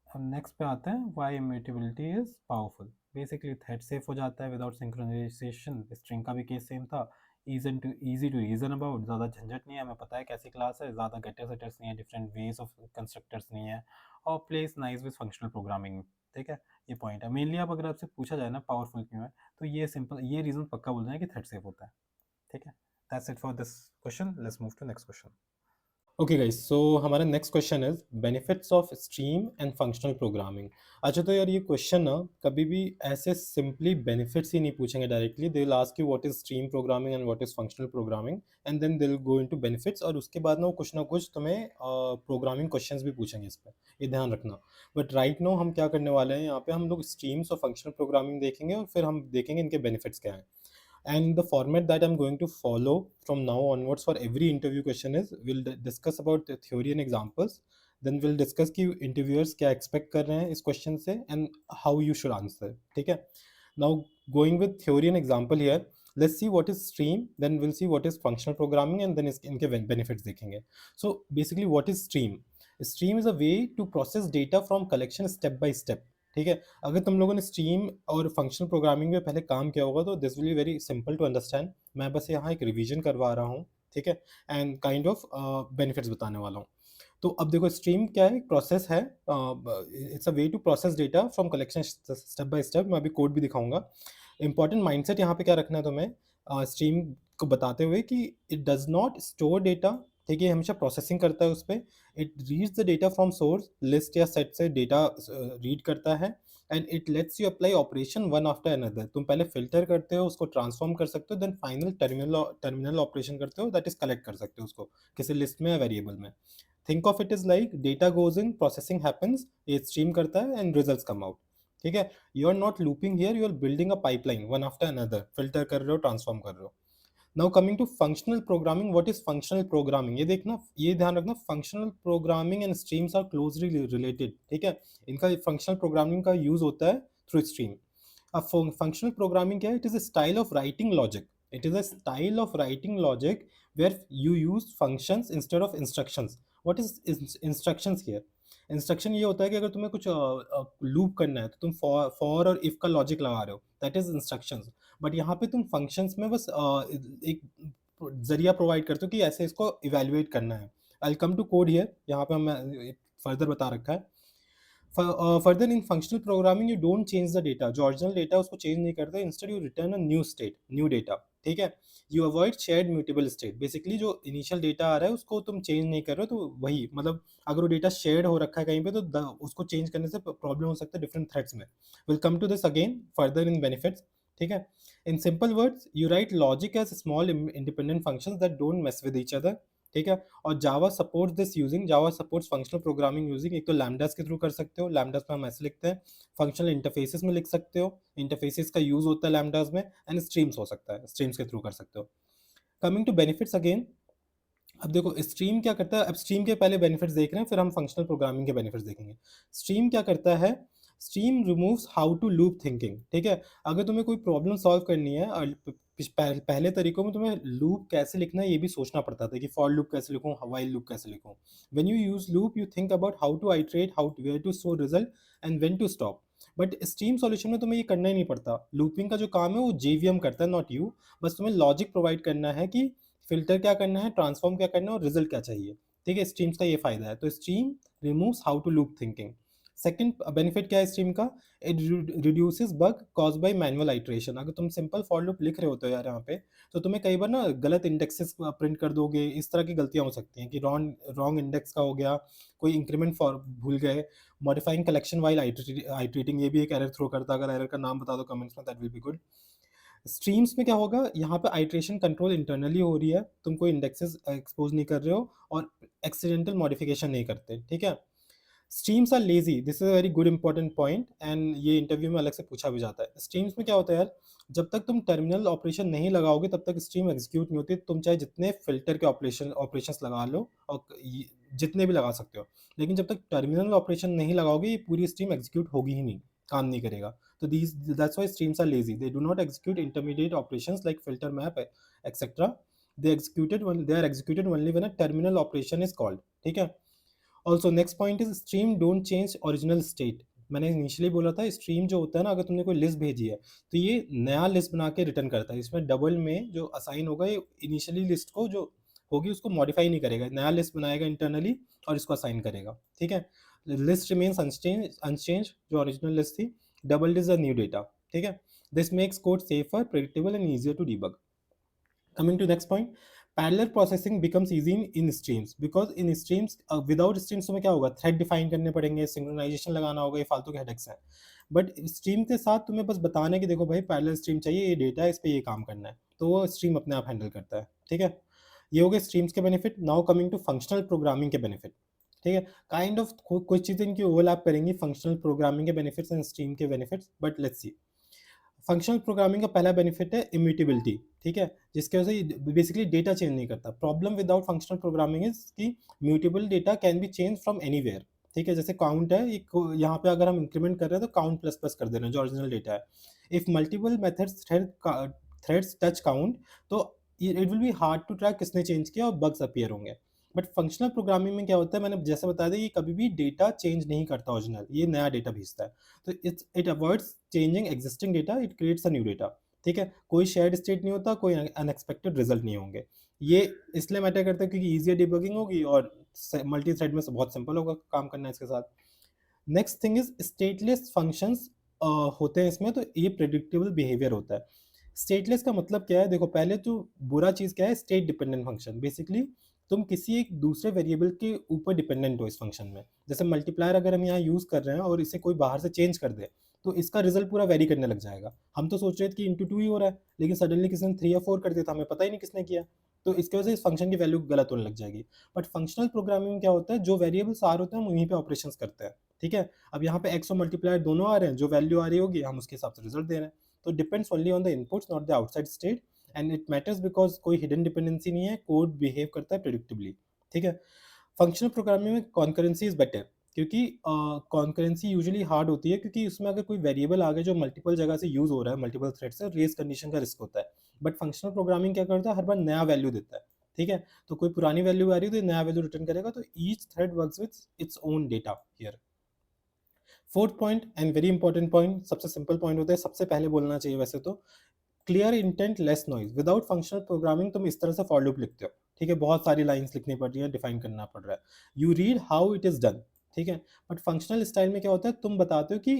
अब नेक्स्ट पे आते हैं, why immutability is powerful. Basically thread safe हो जाता है विदाउट सिंक्रोनाइजेशन। स्ट्रिंग का भी केस सेम था, इजी टू रीजन अबाउट, ज़्यादा झंझट नहीं है, हमें पता है कैसी क्लास है, ज़्यादा गेटर सेटर्स नहीं है, डिफरेंट वेज ऑफ कंस्ट्रक्टर्स नहीं है, और place nice with functional programming. ठीक है, ये पॉइंट है मेनली। अब अगर आपसे पूछा जाए ना पावरफुल क्यों है, तो ये सिंपल, ये रीज़न पक्का बोल रहे हैं कि थ्रेड सेफ होता है। ठीक है, that's it for this question, let's move to next question. Okay guys, so हमारा next question is benefits of stream and functional programming. अच्छा, तो यार ये क्वेश्चन ना कभी भी ऐसे सिंपली बेनिफिट्स ही नहीं पूछेंगे directly, they will ask you what is stream programming and what is functional programming, and then they will go into benefits, और उसके बाद ना कुछ तुम्हें प्रोग्रामिंग क्वेश्चंस भी पूछेंगे इस पे, ये ध्यान रखना। बट राइट नो हम क्या करने वाले हैं, यहाँ पे हम लोग स्ट्रीम्स और फंक्शनल प्रोग्रामिंग देखेंगे और फिर हम देखेंगे इनके बेनिफिट्स क्या हैं। And the format that I'm going to follow from now onwards for every interview question is we'll discuss about the theory and examples. Then will discuss कि इंटरव्यूअर्स क्या एक्सपेक्ट कर रहे हैं इस क्वेश्चन से and how you should answer. ठीक है. Now going with theory and example here, let's see what is stream, then we'll see what is functional programming, and then इनके benefits देखेंगे. So basically what is stream? Stream is a way to process data from collection step by step. ठीक है. अगर तुम लोगों ने stream और functional programming में पहले काम किया होगा तो this will be very simple to understand. मैं बस यहाँ एक रिवीजन करवा रहा हूँ. ठीक है. एंड काइंड ऑफ बेनिफिट्स बताने वाला हूँ. तो अब देखो स्ट्रीम क्या है, प्रोसेस है. It's a way to process data from collection step by step. मैं अभी कोड भी दिखाऊंगा. इंपॉर्टेंट माइंडसेट यहाँ पे क्या रखना है तुम्हें स्ट्रीम को बताते हुए कि it does not store data. ठीक है. हमेशा प्रोसेसिंग करता है उस पर. It reads the data from source, list या सेट से डेटा रीड करता है. And it let's you apply operation one after another. तुम पहले फिल्टर करते हो, उसको ट्रांसफॉर्म कर सकते हो, देन फाइनल टर्मिनल ऑपरेशन करते हो, दैट इज कलेक्ट कर सकते हो उसको किसी लिस्ट में या वेरिएबल में. Think of it is like data goes in, processing happens, ये स्ट्रीम करता है एंड रिजल्ट्स कम आउट. ठीक है. You are not looping here, you are building a pipeline one after another. Filter कर रहे हो, ट्रांसफॉर्म कर रहे हो. Now coming to functional programming. What is functional programming? ये देखना, ये ध्यान रखना, functional programming and streams are closely related. ठीक है. इनका फंक्शनल प्रोग्रामिंग का यूज होता है थ्रू स्ट्रीम. अब फंक्शनल प्रोग्रामिंग क्या है? It is a style of writing logic. It is a style of writing logic where you use functions instead of instructions. What is instructions here? Instruction ये होता है कि अगर तुम्हें कुछ लूप करना है तो तुम फॉर और इफ का लॉजिक लगा रहे हो, दैट इज इंस्ट्रक्शंस. बट यहाँ पे तुम फंक्शंस में बस एक जरिया प्रोवाइड करते हो कि ऐसे इसको इवेल्युएट करना है. I will come to code here. यहाँ पे हम फर्दर बता रखा है. Further in functional programming you don't change the data. जो ओरिजिनल डेटा उसको चेंज नहीं करते, instead you return a new state, new data. ठीक है. You avoid shared mutable state. Basically जो इनिशियल डेटा आ रहा है उसको तुम चेंज नहीं कर रहे हो, तो वही मतलब अगर वो डेटा शेयर्ड हो रखा है कहीं पे तो उसको चेंज करने से प्रॉब्लम हो सकता है डिफरेंट थ्रेड्स में. Will come to this again further in benefits. ठीक है. In simple words you write logic as small independent functions that don't mess with each other. ठीक है. और Java supports this using, Java supports functional programming using. एक तो लैम्डास के through कर सकते हो, लैम्डास में हम ऐसे लिखते हैं. फंक्शनल इंटरफेसेस में लिख सकते हो, इंटरफेसेस का यूज होता है लैम्डास में. एंड स्ट्रीम्स हो सकता है, स्ट्रीम्स के थ्रू कर सकते हो. Coming to benefits again. अब देखो स्ट्रीम क्या करता है. अब स्ट्रीम के पहले बेनिफिट्स देख रहे हैं, फिर हम फंक्शनल प्रोग्रामिंग के बेनिफिट्स देखेंगे. स्ट्रीम क्या करता है? Stream removes how to loop thinking. ठीक है. अगर तुम्हें कोई प्रॉब्लम सॉल्व करनी है और पहले तरीकों में तुम्हें लूप कैसे लिखना है ये भी सोचना पड़ता था कि फॉर लूप कैसे लिखूं, व्हाइल लूप कैसे लिखूं. When you use loop you think about how to iterate, how where to store result and when to stop. But stream solution में तुम्हें ये करना ही नहीं पड़ता. लूपिंग का जो काम है वो जेवीएम करता है, नॉट यू. बस तुम्हें लॉजिक प्रोवाइड करना है कि फिल्टर क्या करना है, ट्रांसफॉर्म क्या करना है और रिजल्ट क्या चाहिए. ठीक है. स्ट्रीम्स का ये फायदा है. तो stream removes how to loop thinking. Second benefit क्या है स्ट्रीम का? It reduces bug cause by manual iteration. अगर तुम सिंपल फॉर लूप लिख रहे होते हो यार यहाँ पे, तो तुम्हें कई बार ना गलत इंडेक्सेस प्रिंट कर दोगे. इस तरह की गलतियां हो सकती हैं कि रॉन्ग इंडेक्स का हो गया, कोई इंक्रीमेंट फॉर भूल गए, मॉडिफाइंग कलेक्शन वाइल आइट्रेटिंग, ये भी एक एरर थ्रो करता है. अगर एरर का नाम बता दो कमेंट्स में, that will be good. Streams में क्या होगा, यहाँ पे आइट्रेशन कंट्रोल इंटरनली हो रही है, तुम कोई इंडेक्सेस एक्सपोज नहीं कर रहे हो और एक्सीडेंटल मॉडिफिकेशन नहीं करते. ठीक है. Streams are lazy. This is a very good important point and ये इंटरव्यू में अलग से पूछा भी जाता है. स्ट्रीम्स में क्या होता है यार, जब तक तुम टर्मिनल ऑपरेशन नहीं लगाओगे तब तक स्ट्रीम एग्जीक्यूट नहीं होती. तुम चाहे जितने फिल्टर के ऑपरेशंस लगा लो और जितने भी लगा सकते हो, लेकिन जब तक टर्मिनल ऑपरेशन नहीं लगाओगे ये पूरी स्ट्रीम एग्जीक्यूट होगी ही नहीं, काम नहीं करेगा. तो these that's why streams are lazy. They do not execute intermediate operations like filter map etc. They are executed only when a terminal operation is called. ठीक है. Also next point is stream don't change original state. मैंने initially बोला था stream जो होता है ना, अगर तुमने कोई लिस्ट भेजी है तो ये नया लिस्ट बना के रिटर्न करता है. इसमें डबल में जो असाइन होगा ये इनिशियली लिस्ट को जो होगी उसको मॉडिफाई नहीं करेगा, नया लिस्ट बनाएगा इंटरनली और इसको असाइन करेगा. ठीक है. लिस्ट रिमेन्स अनचेंज जो ओरिजिनल लिस्ट थी. Double is the new data. ठीक है. This makes code safer, predictable and easier to debug. Coming to next point, parallel processing becomes easy in streams because in streams without streams तुम्हें क्या होगा, thread define करने पड़ेंगे, synchronisation लगाना होगा, ये फालतू के हेडेक्स हैं. बट स्ट्रीम के साथ तुम्हें बस बताना है कि देखो भाई पैरेलल स्ट्रीम चाहिए, ये डेटा है, इस पे ये काम करना है, तो वो स्ट्रीम अपने आप हैंडल करता है. ठीक है. ये हो गए स्ट्रीम्स के benefit. Now coming to functional programming के बेनिफिट. ठीक है. काइंड ऑफ कुछ चीज़ें इनकी ओवरलैप करेंगी, फंक्शनल प्रोग्रामिंग के बेनिफिट्स एंड स्ट्रीम के benefits. But let's see. Functional programming का पहला बेनिफिट है इम्यूटेबिलिटी, ठीक है, जिसकी वजह से बेसिकली डेटा चेंज नहीं करता। Problem without functional programming is कि mutable data can be change from anywhere, ठीक है। जैसे काउंट है, एक यहाँ पे अगर हम इंक्रीमेंट कर रहे हैं तो काउंट प्लस प्लस कर दे रहे हैं जो ओरिजिनल डेटा है। If multiple methods threads touch count, तो it will be hard to track किसने चेंज किया और बग्स अपीयर होंगे। बट फंक्शनल प्रोग्रामिंग में क्या होता है, मैंने जैसे बताया था, ये कभी भी डेटा चेंज नहीं करता ओरिजिनल, ये नया डेटा भेजता है। तो it avoids changing existing data, it creates a new data, ठीक है। कोई शेयर्ड स्टेट नहीं होता, कोई अनएक्सपेक्टेड रिजल्ट नहीं होंगे। ये इसलिए मैटर करता है क्योंकि ईजियर डिबगिंग होगी और मल्टी थ्रेड में बहुत सिंपल होगा काम करना इसके साथ। Next thing is stateless functions होते हैं इसमें, तो ये प्रेडिक्टेबल बिहेवियर होता है। स्टेटलेस का मतलब क्या है, देखो पहले तो बुरा चीज़ क्या है, स्टेट डिपेंडेंट फंक्शन। बेसिकली तुम किसी एक दूसरे वेरिएबल के ऊपर डिपेंडेंट हो इस फंक्शन में। जैसे मल्टीप्लायर अगर हम यहाँ यूज़ कर रहे हैं और इसे कोई बाहर से चेंज कर दे, तो इसका रिजल्ट पूरा वेरी करने लग जाएगा। हम तो सोच रहे थे कि इंटू टू ही हो रहा है, लेकिन सडनली किसी ने 3 या 4 कर दिया था, हमें पता ही नहीं किसने किया। तो इसकी वजह से इस फंक्शन की वैल्यू गलत होने लग जाएगी। बट फंक्शनल प्रोग्रामिंग में क्या होता है, जो वेरिएबल्स आर होते हैं हम उन्हीं पे ऑपरेशंस करते हैं, ठीक है। अब यहाँ पे एक्स और मल्टीप्लायर दोनों आ रहे हैं, जो वैल्यू आ रही होगी हम उसके हिसाब से रिजल्ट दे रहे हैं। तो depends only on the inputs, not the outside state, and it matters because कोई हिडन डिपेंडेंसी नहीं है, कोड बिहेव करता है प्रेडिक्टिबली, ठीक है। फंक्शनल प्रोग्रामिंग में कॉन्करेंसी इज बेटर, क्योंकि कॉन्करेंसी यूजुअली हार्ड होती है, क्योंकि उसमें अगर कोई वेरिएबल आ गया जो मल्टीपल जगह से यूज हो रहा है, मल्टीपल थ्रेड से, रेस कंडीशन का रिस्क होता है। बट फंक्शनल प्रोग्रामिंग क्या करता है, हर बार नया वैल्यू देता है, ठीक है। तो कोई पुरानी वैल्यू आ रही है तो ये नया वैल्यू रिटर्न करेगा, तो each thread works with its own data here. Fourth point and very important point, सबसे सिंपल पॉइंट होता है, सबसे पहले बोलना चाहिए वैसे तो, clear intent less noise. Without functional programming तुम इस तरह से फॉर लूप लिखते हो, ठीक है, बहुत सारी लाइंस लिखनी पड़ रही है, डिफाइन करना पड़ रहा है। You read how it is done, ठीक है। बट फंक्शनल स्टाइल में क्या होता है, तुम बताते हो कि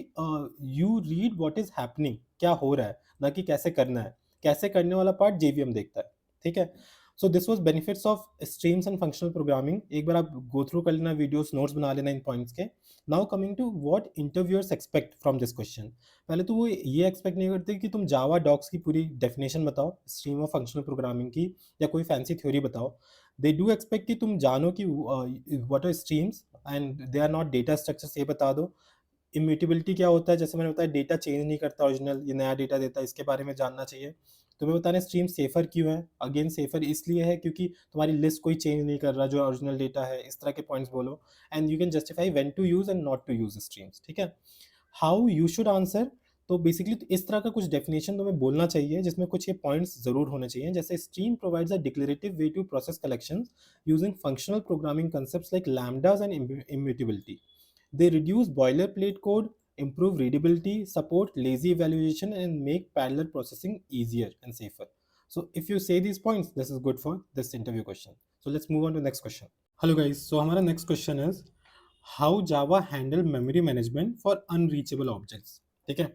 you read what is happening, क्या हो रहा है, ना कि कैसे करना है। कैसे करने वाला पार्ट जेवीएम देखता है, ठीक है। So this was benefits of streams and functional programming. एक बार आप गो थ्रू कर लेना वीडियोस, नोट्स बना लेना इन पॉइंट्स के। Now coming to what interviewers expect from this question. पहले तो वो ये एक्सपेक्ट नहीं करते कि तुम जावा डॉक्स की पूरी डेफिनेशन बताओ, स्ट्रीम ऑफ फंक्शनल प्रोग्रामिंग की, या कोई फैंसी थ्योरी बताओ। दे डू एक्सपेक्ट कि तुम जानो कि what are streams and they are not data structures, ये बता दो। इम्यूटेबिलिटी क्या होता है, जैसे मैंने बताया डेटा चेंज नहीं करता ओरिजिनल, ये नया डेटा देता है, इसके बारे में जानना चाहिए। तुम्हें बताना स्ट्रीम सेफर क्यों है, अगेन सेफर इसलिए है क्योंकि तुम्हारी लिस्ट कोई चेंज नहीं कर रहा जो ओरिजिनल डेटा है, इस तरह के पॉइंट्स बोलो। And you can justify when to use and not to use streams, ठीक है। हाउ यू शुड आंसर, तो बेसिकली इस तरह का कुछ डेफिनेशन तुम्हें बोलना चाहिए जिसमें कुछ ये पॉइंट्स जरूर होने चाहिए, जैसे stream provides a declarative way to process collections using functional programming concepts like lambdas and immutability. They reduce boilerplate code, improve readability, support lazy evaluation, and make parallel processing easier and safer. So if you say these points, this is good for this interview question. So let's move on to the next question. Hello guys, so हमारा next question is how Java handle memory management for unreachable objects. ठीक है,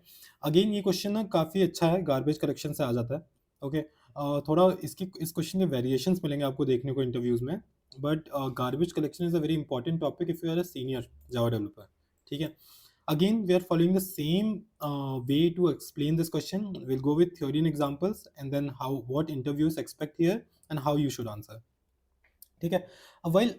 again ये question ना काफ़ी अच्छा है, garbage collection से आ जाता है। ओके, थोड़ा इस क्वेश्चन के वेरिएशंस मिलेंगे आपको देखने को इंटरव्यूज में, but garbage collection is a very important topic if you are a senior Java developer, ठीक है। Again, we are following the same way to explain this question. We'll go with theory and examples, and then what interviews expect here and how you should answer. ठीक है। अब while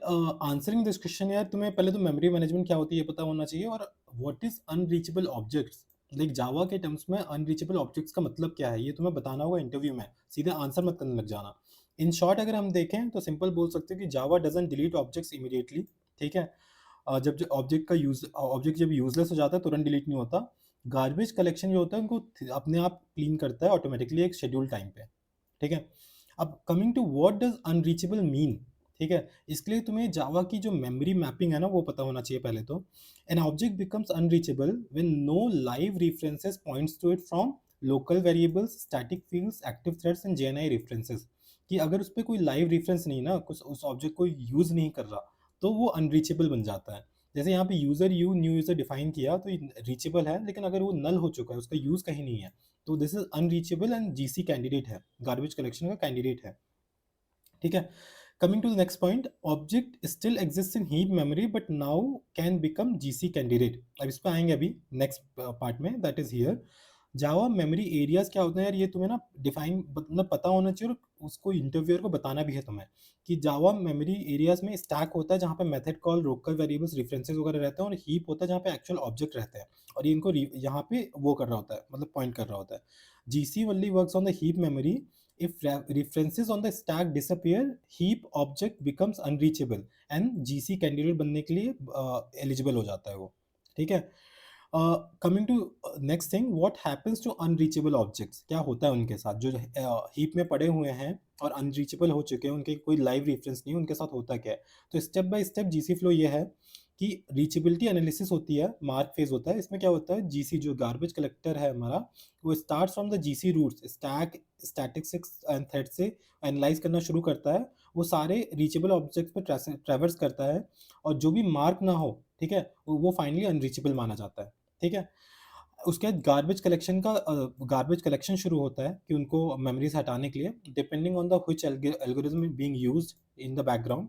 answering this question यार, तुम्हें पहले तो memory management क्या होती है ये पता होना चाहिए, और what is unreachable objects. Like Java के टर्म्स में अनरीचेबल ऑब्जेक्ट्स का मतलब क्या है, ये तुम्हें बताना होगा इंटरव्यू में, सीधे आंसर मत करने लग जाना। इन शॉर्ट अगर हम देखें तो सिंपल बोल सकते हैं कि जावा डजंट डिलीट ऑब्जेक्ट्स इमीडिएटली, ठीक है। जब ऑब्जेक्ट जब यूजलेस हो जाता है तुरंत डिलीट नहीं होता। गार्बेज कलेक्शन जो होता है उनको अपने आप क्लीन करता है ऑटोमेटिकली एक शेड्यूल टाइम पे, ठीक है। अब coming to what does unreachable mean, ठीक है, इसके लिए तुम्हें जावा की जो मेमोरी मैपिंग है ना वो पता होना चाहिए पहले तो। An object becomes unreachable when no live references points to it from local variables, static fields, active threads and JNI references. कि अगर उस पर कोई लाइव रेफरेंस नहीं ना, कुछ उस ऑब्जेक्ट को यूज नहीं कर रहा, तो वो अनरीचेबल बन जाता है। जैसे यहाँ पे user you new user define किया तो रीचेबल है, लेकिन अगर वो नल हो चुका है, उसका यूज कहीं नहीं है, तो this is unreachable and GC candidate है, गार्बेज कलेक्शन का कैंडिडेट है, ठीक है। Coming to the next point, object still exists in heap memory but now can become GC candidate. अब इस पे आएंगे अभी नेक्स्ट पार्ट में, that is here. Java memory areas क्या होते हैं यार, ये तुम्हें ना डिफाइन मतलब पता होना चाहिए, और उसको इंटरव्यूअर को बताना भी है तुम्हें कि जावा मेमोरी एरियाज में स्टैक होता है जहाँ पे method call, local variables, references वगैरह रहते हैं, और हीप होता है जहाँ पे एक्चुअल ऑब्जेक्ट रहते हैं, और ये इनको यहाँ पे वो कर रहा होता है, मतलब पॉइंट कर रहा होता है। GC only works on the heap memory if references on the stack disappear, heap object becomes unreachable and gc candidate बनने के लिए एलिजिबल हो जाता है वो, ठीक है। Coming to next thing, what happens to unreachable objects, क्या होता है उनके साथ जो हीप में पड़े हुए हैं और अनरीचेबल हो चुके हैं, उनके कोई लाइव रेफरेंस नहीं है, उनके साथ होता क्या है। तो step by step GC flow ये है कि रीचेबिलिटी एनालिसिस होती है, मार्क फेज होता है, इसमें क्या होता है, जीसी जो गार्बेज कलेक्टर है हमारा, वो start from the GC roots stack statistics and thread से एनालाइज करना शुरू करता है, वो सारे रीचेबल ऑब्जेक्ट्स पे ट्रैवर्स करता है, और जो भी मार्क ना हो, ठीक है, वो फाइनली अनरीचेबल माना जाता है, ठीक है। उसके बाद गार्बेज कलेक्शन शुरू होता है कि उनको मेमोरीज हटाने के लिए, depending on the which algorithm being used in the background.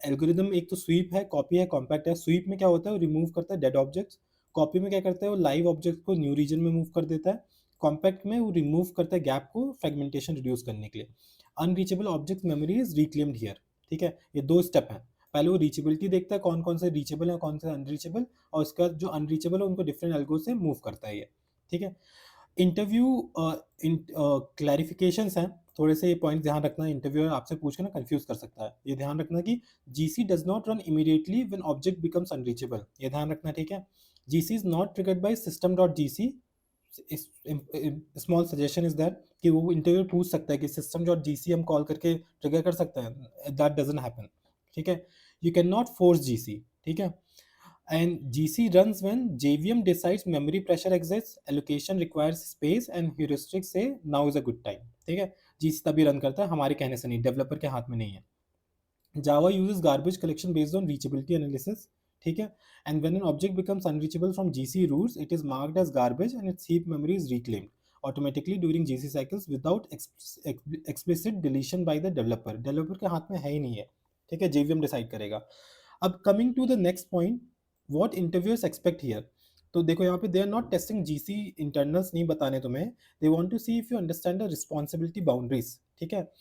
Algorithm एक तो स्वीप है, कॉपी है, कॉम्पैक्ट है। स्वीप में क्या होता है, वो रिमूव करता है डेड ऑब्जेक्ट्स। कॉपी में क्या करता है, वो लाइव ऑब्जेक्ट को न्यू रीजन में मूव कर देता है। कॉम्पैक्ट में वो रिमूव करता है गैप को फ्रेगमेंटेशन रिड्यूस करने के लिए। Unreachable object memory is reclaimed here, ठीक है। ये दो स्टेप हैं, पहले वो रीचेबिलिटी देखता है कौन कौन से रीचेबल है कौन से अनरीचेबल, और उसके बाद जो अनरीचेबल है उनको डिफरेंट एल्गो से मूव करता है ये, ठीक है। इंटरव्यू क्लैरिफिकेशंस हैं, थोड़े से ये पॉइंट ध्यान रखना, इंटरव्यूअर आपसे पूछ के ना कंफ्यूज कर सकता है, ये ध्यान रखना कि GC does not run immediately when object becomes unreachable, ये ध्यान रखना, ठीक है। GC is not triggered by system dot GC. Small suggestion is that कि वो इंटरव्यू पूछ सकता है कि सिस्टम डॉट जीसी हम कॉल करके ट्रिगर कर सकते हैं, दैट डजंट हैपन, ठीक है। You can not force GC, ठीक है। And GC runs when JVM decides memory pressure exists, allocation requires space, and heuristics say now is a good time, ठीक है। GC तभी रन करता है, हमारे कहने से नहीं, डेवलपर के हाथ में नहीं है। Java uses garbage collection based on reachability analysis, ठीक है। And when an object becomes unreachable from GC roots, it is marked as garbage and its heap memory is reclaimed automatically during GC cycles without explicit deletion by the developer. Developer के हाथ में है ही नहीं है, ठीक है, JVM decide करेगा। अब coming to the next point, what interviewers expect here. तो देखो यहाँ पे they are not testing GC internals नहीं बताने तुम्हें, they want to see if you understand the responsibility boundaries, ठीक है।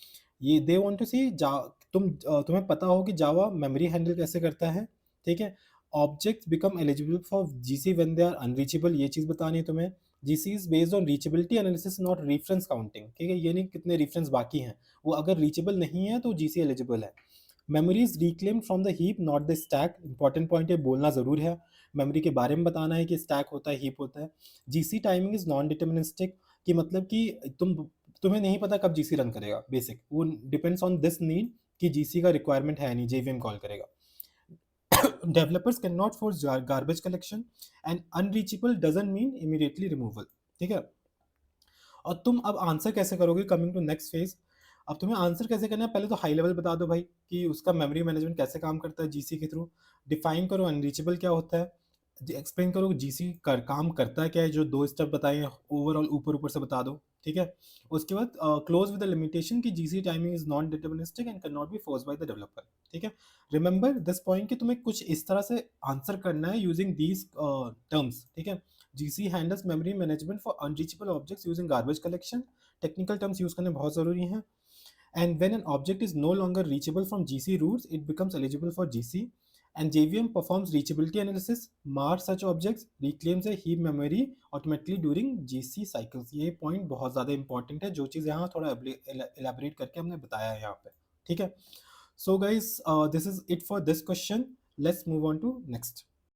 ये दे वांट टू सी तुम्हें पता हो कि जावा मेमोरी हैंडल कैसे करता है, ठीक है। Objects become eligible for GC when they are unreachable, ये चीज़ बतानी है तुम्हें। GC is based on reachability analysis not reference counting, ठीक है, ये नहीं कितने रेफरेंस बाकी हैं, वो अगर रीचेबल नहीं है तो जीसी एलिजिबल है। Memory is reclaimed from the heap not the stack, important point ये बोलना ज़रूर है, मेमोरी के बारे में बताना है कि स्टैक होता है, हीप होता है। GC timing is non deterministic, कि मतलब कि तुम्हें नहीं पता कब जीसी रन करेगा, बेसिक वो डिपेंड्स ऑन दिस नीड कि जीसी का रिक्वायरमेंट है नहीं, जेवीएम कॉल करेगा। Developers can not force garbage collection, and unreachable doesn't mean immediately removal, ठीक है। और तुम अब आंसर कैसे करोगे, कमिंग टू नेक्स्ट फेज। अब तुम्हें आंसर कैसे करना है, पहले तो हाई लेवल बता दो भाई कि उसका मेमोरी मैनेजमेंट कैसे काम करता है जीसी के थ्रू। डिफाइन करो अनरीचेबल क्या होता है, एक्सप्लेन करो जीसी कर काम करता है क्या है, जो दो स्टेप बताए हैं ओवरऑल ऊपर ऊपर से बता दो, ठीक है। उसके बाद क्लोज विद द लिमिटेशन कि GC timing is non deterministic and can not be forced by the developer, ठीक है। रिमेंबर दिस पॉइंट कि तुम्हें कुछ इस तरह से आंसर करना है यूजिंग दीज टर्म्स, ठीक है। GC handles memory management for unreachable objects using garbage collection. Technical terms use करने बहुत ज़रूरी हैं। And when an object is no longer reachable from GC roots, it becomes eligible for GC. And JVM performs reachability analysis, marks such objects, reclaims a heap memory automatically during GC cycles. ये point बहुत ज़्यादा important है, जो चीज़ यहाँ थोड़ा elaborate करके हमने बताया है यहाँ पे, ठीक है। So guys, this is it for this question. Let's move on to next.